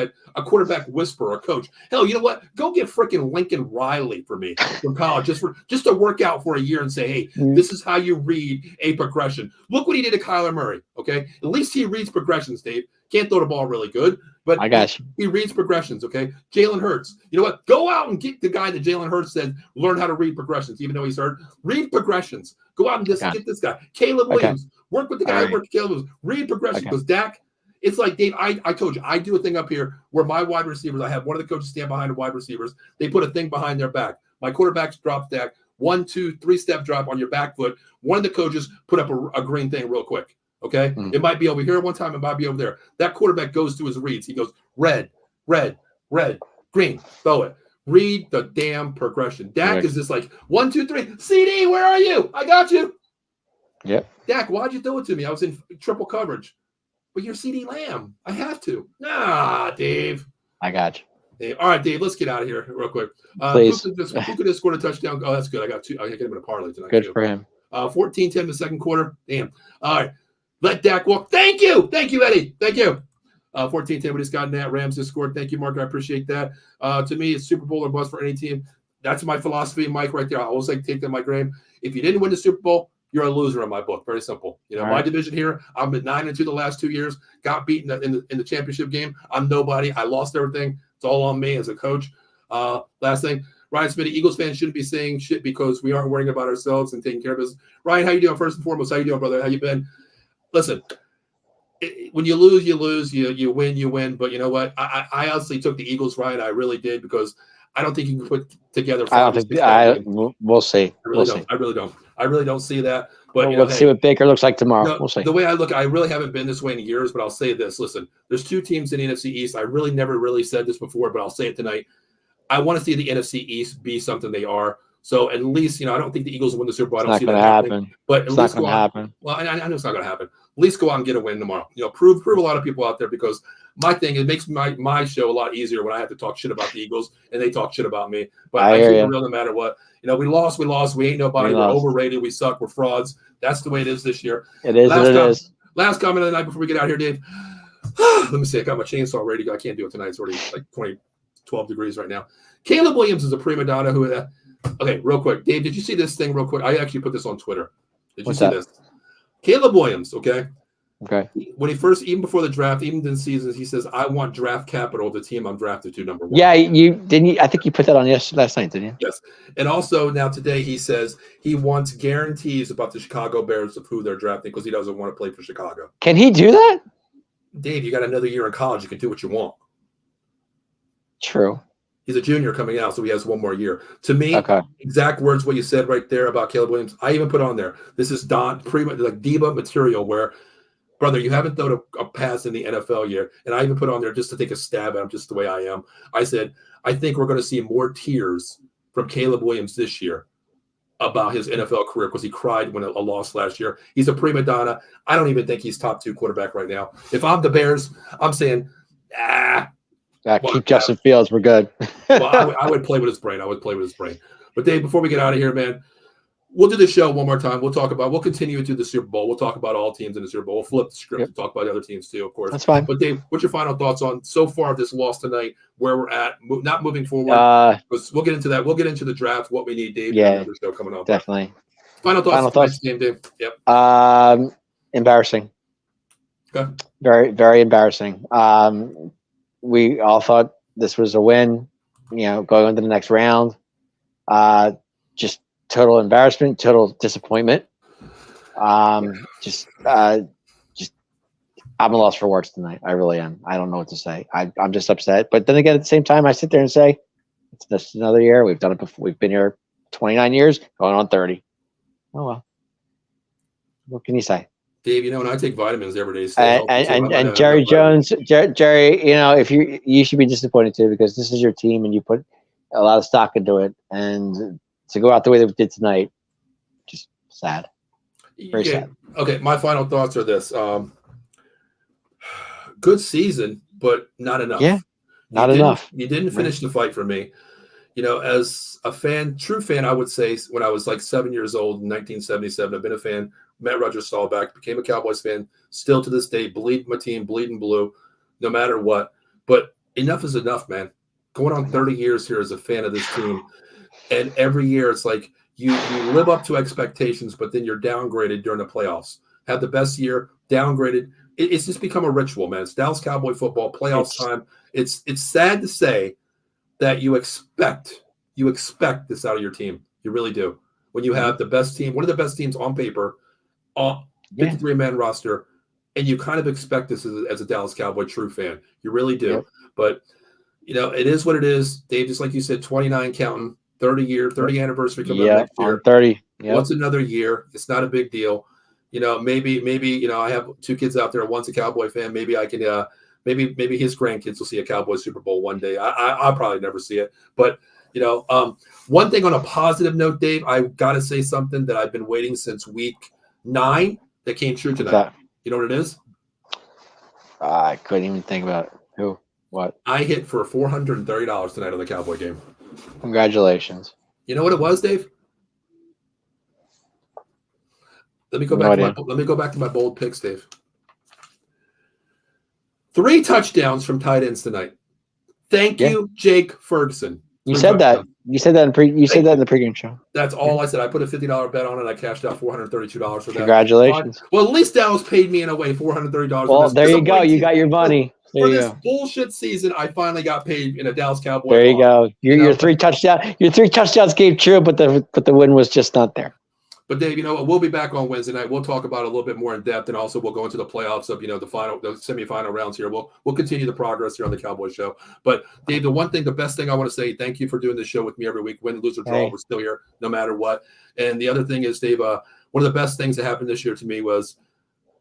whisperer, a coach. Hell, you know what? Go get freaking Lincoln Riley for me from college, just to work out for a year and say, hey, this is how you read a progression. Look what he did to Kyler Murray. Okay, at least he reads progressions, Dave. Can't throw the ball really good, but I got you. He reads progressions. Okay, Jalen Hurts. You know what? Go out and get the guy that Jalen Hurts said learn how to read progressions, even though he's hurt. Read progressions. Go out and get this guy, Caleb Williams. Work with the guy who worked with Caleb Williams. Read progressions because Dak. It's like, Dave, I told you, I do a thing up here where my wide receivers, I have one of the coaches stand behind the wide receivers. They put a thing behind their back. My quarterbacks drop Dak, 1, 2, 3-step drop on your back foot. One of the coaches put up a green thing real quick, okay? It might be over here one time. It might be over there. That quarterback goes to his reads. He goes, red, red, red, green, throw it. Read the damn progression. Dak is just like, 1, 2, 3, CD, where are you? I got you. Yep. Dak, why'd you throw it to me? I was in triple coverage. But you're CD Lamb. I have to. Nah, Dave. I got you. Dave. All right, Dave, let's get out of here real quick. Please. Who could have scored a touchdown? Oh, that's good. I got 2. I get him in a parlay tonight. Good for him. 14-10 the second quarter. Damn. All right. Let Dak walk. Thank you. Thank you, Eddie. Thank you. 14-10, we just got in that. Rams just scored. Thank you, Mark. I appreciate that. To me, it's Super Bowl or bust for any team. That's my philosophy, Mike, right there. I always like to take that in my grave. If you didn't win the Super Bowl, you're a loser in my book. Very simple. You know, my division here, I'm at 9-2 the last 2 years. Got beaten in the championship game. I'm nobody. I lost everything. It's all on me as a coach. Last thing, Ryan Smitty, Eagles fans shouldn't be saying shit because we aren't worrying about ourselves and taking care of us. Ryan, how you doing? First and foremost, how you doing, brother? How you been? Listen, when you lose, you lose. You win, you win. But you know what? I honestly took the Eagles, Ryan. I really did because I don't think you can put together. I don't think. We'll see. I really don't see that. But let's see what Baker looks like tomorrow. We'll see. The way I look, I really haven't been this way in years. But I'll say this: listen, there's 2 teams in the NFC East. I really never really said this before, but I'll say it tonight. I want to see the NFC East be something they are. So at least, I don't think the Eagles will win the Super Bowl. I don't see that happening. But it's not going to happen. Well, I know it's not going to happen. At least go out and get a win tomorrow. Prove a lot of people out there because my thing, it makes my show a lot easier when I have to talk shit about the Eagles and they talk shit about me. But I feel real no matter what. We lost. We ain't nobody. We're overrated. We suck. We're frauds. That's the way it is this year. It is. Last comment of the night before we get out here, Dave. Let me see. I got my chainsaw ready. I can't do it tonight. It's already like 12 degrees right now. Caleb Williams is a prima donna who okay, real quick. Dave, did you see this thing real quick? I actually put this on Twitter. Did you see this? Caleb Williams, okay? Okay. When he first, even before the draft, even in seasons, he says, I want draft capital of the team I'm drafted to, number 1. Yeah, I think you put that on last night, didn't you? Yes. And also now today he says he wants guarantees about the Chicago Bears of who they're drafting because he doesn't want to play for Chicago. Can he do that? Dave, you got another year in college. You can do what you want. True. He's a junior coming out, so he has 1 more year. To me, exact words what you said right there about Caleb Williams. I even put on there. This is diva material where, brother, you haven't thrown a pass in the NFL yet. And I even put on there just to take a stab at him, just the way I am. I said, I think we're going to see more tears from Caleb Williams this year about his NFL career because he cried when a loss last year. He's a prima donna. I don't even think he's top 2 quarterback right now. If I'm the Bears, I'm saying, keep Justin Fields. We're good. Well, I would play with his brain. But Dave, before we get out of here, man, we'll do the show one more time. We'll continue to the Super Bowl. We'll talk about all teams in the Super Bowl. We'll flip the script and talk about the other teams too, of course. That's fine. But Dave, what's your final thoughts on so far this loss tonight, where we're at, not moving forward? We'll get into that. We'll get into the draft, what we need, Dave. Yeah, another show coming up. Definitely. Final thoughts. Game, Dave. Yep. Embarrassing. Okay. Very, very embarrassing. We all thought this was a win, going into the next round. Just total embarrassment, total disappointment. I I'm a loss for words tonight. I really am. I don't know what to say. I'm just upset. But then again, at the same time, I sit there and say, it's just another year. We've done it before. We've been here 29 years, going on 30. Oh well. What can you say? Dave, when I take vitamins every day, and Jerry Jones, Jerry, if you should be disappointed too, because this is your team and you put a lot of stock into it, and to go out the way that we did tonight, just sad. Very sad. Okay, my final thoughts are this: good season, but not enough. Yeah, not enough. You didn't finish the fight for me. As a fan, true fan, I would say when I was like 7 years old in 1977, I've been a fan. Met Roger Staubach, became a Cowboys fan, still to this day, bleed my team, bleeding blue, no matter what. But enough is enough, man. Going on 30 years here as a fan of this team. And every year it's like you live up to expectations, but then you're downgraded during the playoffs. Have the best year, downgraded. It's just become a ritual, man. It's Dallas Cowboy football, playoffs time. It's sad to say that you expect this out of your team. You really do. When you have the best team, one of the best teams on paper, 53-man roster, and you kind of expect this as a Dallas Cowboy true fan. You really do. Yep. But, it is what it is. Dave, just like you said, 29 counting, 30 anniversary coming up next year. 30. Yep. What's another year? It's not a big deal. Maybe I have 2 kids out there. One's a Cowboy fan. Maybe I can maybe his grandkids will see a Cowboy Super Bowl one day. I'll probably never see it. But, one thing on a positive note, Dave, I got to say something that I've been waiting since week 9 that came true tonight. You know what it is? I couldn't even think about it. Who? What? I hit for $430 tonight on the Cowboy game. Congratulations. You know what it was, Dave? Let me go back to my bold picks, Dave. 3 touchdowns from tight ends tonight. Thank you, Jake Ferguson. You said that. You said that in the pregame show. That's all I said. I put a $50 bet on it. I cashed out $432 for that. Congratulations. Well, at least Dallas paid me in a way $430. Well, there you go. You got your money. For this bullshit season, I finally got paid in a Dallas Cowboy. There you go. Your 3 touchdowns came true, but the win was just not there. But Dave, we'll be back on Wednesday night. We'll talk about it a little bit more in depth, and also we'll go into the playoffs of the semifinal rounds here. We'll continue the progress here on the Cowboys show. But Dave, the best thing I want to say, thank you for doing this show with me every week. Win, lose, or draw, we're still here no matter what. And the other thing is, Dave, one of the best things that happened this year to me was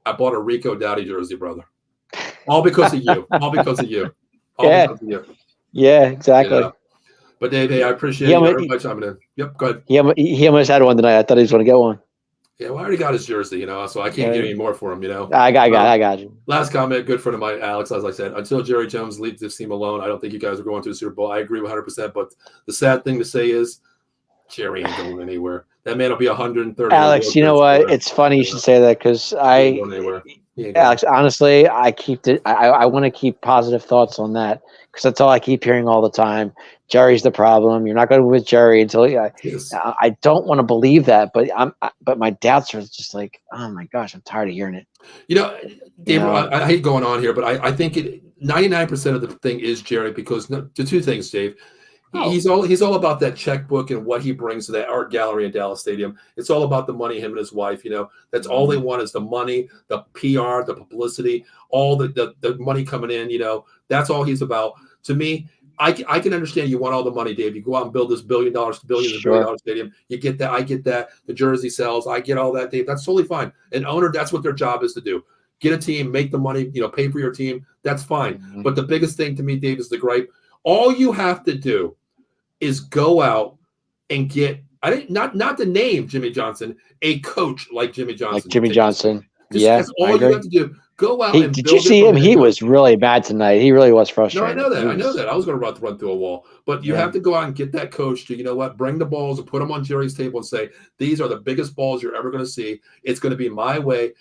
I bought a Rico Dowdy jersey, brother. All because of you. All because of you. Because of you. Yeah, exactly. Yeah. But Dave, hey, I appreciate everybody chiming in. Yep, go ahead. He almost had one tonight. I thought he was going to get one. Yeah, well, I already got his jersey, so I can't get any more for him, I got you. Last comment, good friend of mine, Alex, as I said, until Jerry Jones leaves this team alone, I don't think you guys are going to the Super Bowl. I agree 100%, but the sad thing to say is Jerry ain't going anywhere. That man will be 130. Alex, you know what? It's funny you should say that because Alex, honestly, I want to keep positive thoughts on that because that's all I keep hearing all the time. Jerry's the problem. You're not going to win with Jerry until I don't want to believe that, but my doubts are just like, oh my gosh, I'm tired of hearing it. Dave, I hate going on here, but I think 99% of the thing is Jerry because the 2 things, Dave. He's all about that checkbook and what he brings to that art gallery in Dallas Stadium. It's all about the money, him and his wife. That's all they want is the money, the PR, the publicity, all the money coming in. That's all he's about. To me, I can understand you want all the money, Dave. You go out and build this billion dollar stadium. You get that. I get that. The jersey sells. I get all that, Dave. That's totally fine. An owner, that's what their job is to do. Get a team, make the money, pay for your team. That's fine. Mm-hmm. But the biggest thing to me, Dave, is the gripe. All you have to do is go out and get not the name Jimmy Johnson, a coach like Jimmy Johnson. Like Jimmy Johnson. That's all you have to do. Go out and did you see him? He was really bad tonight. He really was frustrated. No, I know that. I was going to run through a wall. But you have to go out and get that coach to, bring the balls and put them on Jerry's table and say, these are the biggest balls you're ever going to see. It's going to be my way.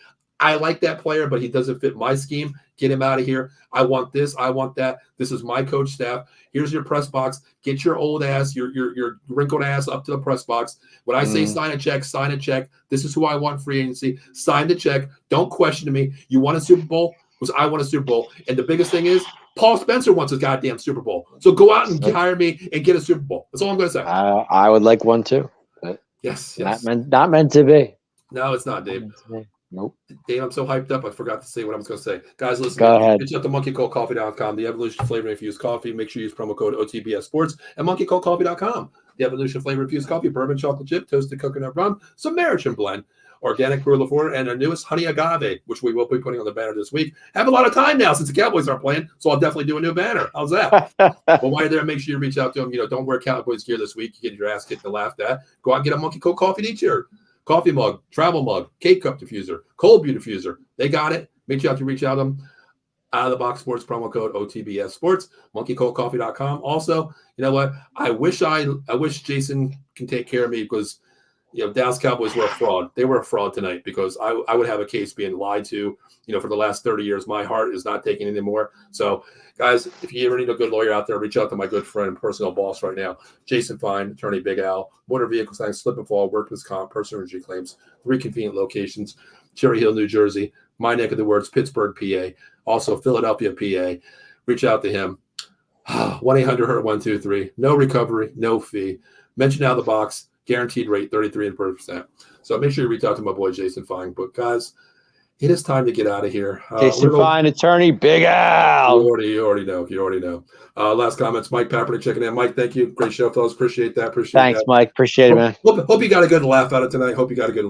I like that player, but he doesn't fit my scheme. Get him out of here. I want this. I want that. This is my coach staff. Here's your press box. Get your old ass, your wrinkled ass up to the press box. When I say sign a check, sign a check. This is who I want free agency. Sign the check. Don't question me. You want a Super Bowl? Because I want a Super Bowl. And the biggest thing is Paul Spencer wants a goddamn Super Bowl. So go out and hire me and get a Super Bowl. That's all I'm going to say. I would like one too. But yes. Not meant to be. No, it's not, Dave. Nope. Dave, I'm so hyped up. I forgot to say what I was going to say. Guys, listen. Go ahead. It's at the monkeycoldcoffee.com. The Evolution Flavor Infused Coffee. Make sure you use promo code OTBS Sports and monkeycoldcoffee.com. The Evolution Flavor Infused Coffee, bourbon chocolate chip, toasted coconut rum, some American blend, organic brew Lafort, and our newest honey agave, which we will be putting on the banner this week. Have a lot of time now since the Cowboys aren't playing, so I'll definitely do a new banner. How's that? But while you're there, make sure you reach out to them. Don't wear Cowboys gear this week. You get your ass kicked and laughed at. Go out and get a Monkey Cold Coffee t-shirt. Coffee mug, travel mug, cake cup diffuser, cold brew diffuser. They got it. Make sure you reach out to them. Out of the box sports promo code OTBS Sports, monkeycoldcoffee.com. Also, you know what? I wish Jason can take care of me because Dallas Cowboys were a fraud. They were a fraud tonight because I would have a case being lied to. For the last 30 years, my heart is not taking anymore. So, guys, if you ever need a good lawyer out there, reach out to my good friend and personal boss right now, Jason Fine, attorney Big Al, motor vehicle signs, slip and fall, workman's comp, personal injury claims, 3 convenient locations, Cherry Hill, New Jersey, my neck of the woods, Pittsburgh, PA, also Philadelphia, PA. Reach out to him. 1-800-HURT-123. No recovery, no fee. Mention out of the box, guaranteed rate 33%. So make sure you reach out to my boy Jason Fine. But guys, it is time to get out of here. Jason Fine, attorney Big Al. You already know. Last comments, Mike Papperty checking in. Mike, thank you. Great show, fellas. Appreciate that. Thanks, Mike. Appreciate it, man. Hope you got a good laugh out of tonight.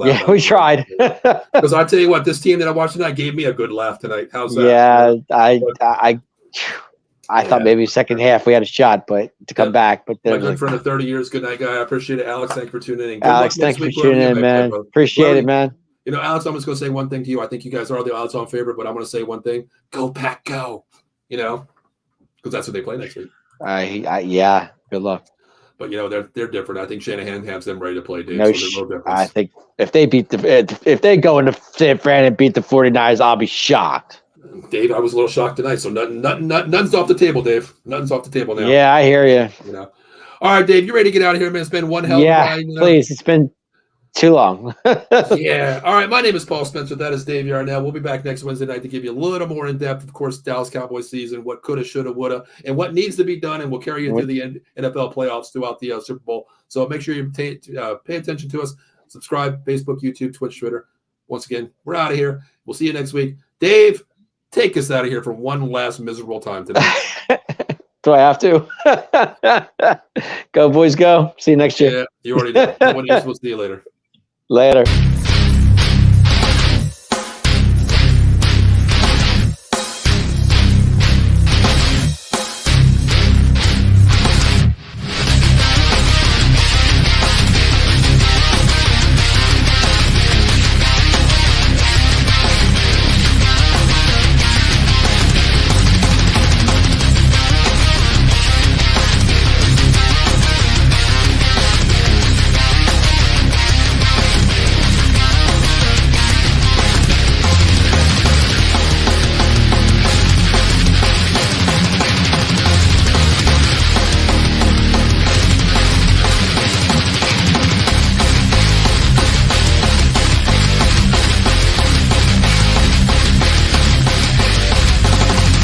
Yeah, we tried. Because I tell you what, this team that I watched tonight gave me a good laugh tonight. How's that? Yeah, I thought maybe second half we had a shot, but to come back. But my good friend of 30 years. Good night, guy. I appreciate it. Alex, thank you for tuning in. Alex, thanks for tuning in, man. Appreciate it, man. Alex, I'm just going to say one thing to you. I think you guys are the odds-on favorite, but I'm going to say one thing. Go, Pack, go. Because that's what they play next week. Yeah, good luck. But, they're different. I think Shanahan has them ready to play, Dave. No, I think if they go into San Fran and beat the 49ers, I'll be shocked. Dave, I was a little shocked tonight, so nothing's off the table, Dave. Nothing's off the table now. Yeah, I hear you. All right, Dave, you ready to get out of here, man? It's been one hell of a ride. Please. It's been too long. Yeah. All right. My name is Paul Spencer. That is Dave Yarnell. We'll be back next Wednesday night to give you a little more in depth, of course, Dallas Cowboys season, what coulda, shoulda, woulda, and what needs to be done, and we'll carry you through the NFL playoffs throughout the Super Bowl. So make sure you pay attention to us. Subscribe, Facebook, YouTube, Twitch, Twitter. Once again, we're out of here. We'll see you next week. Dave, take us out of here for one last miserable time today. Do I have to? Go, boys, go. See you next year. Yeah, you already know. We'll see you later. Later.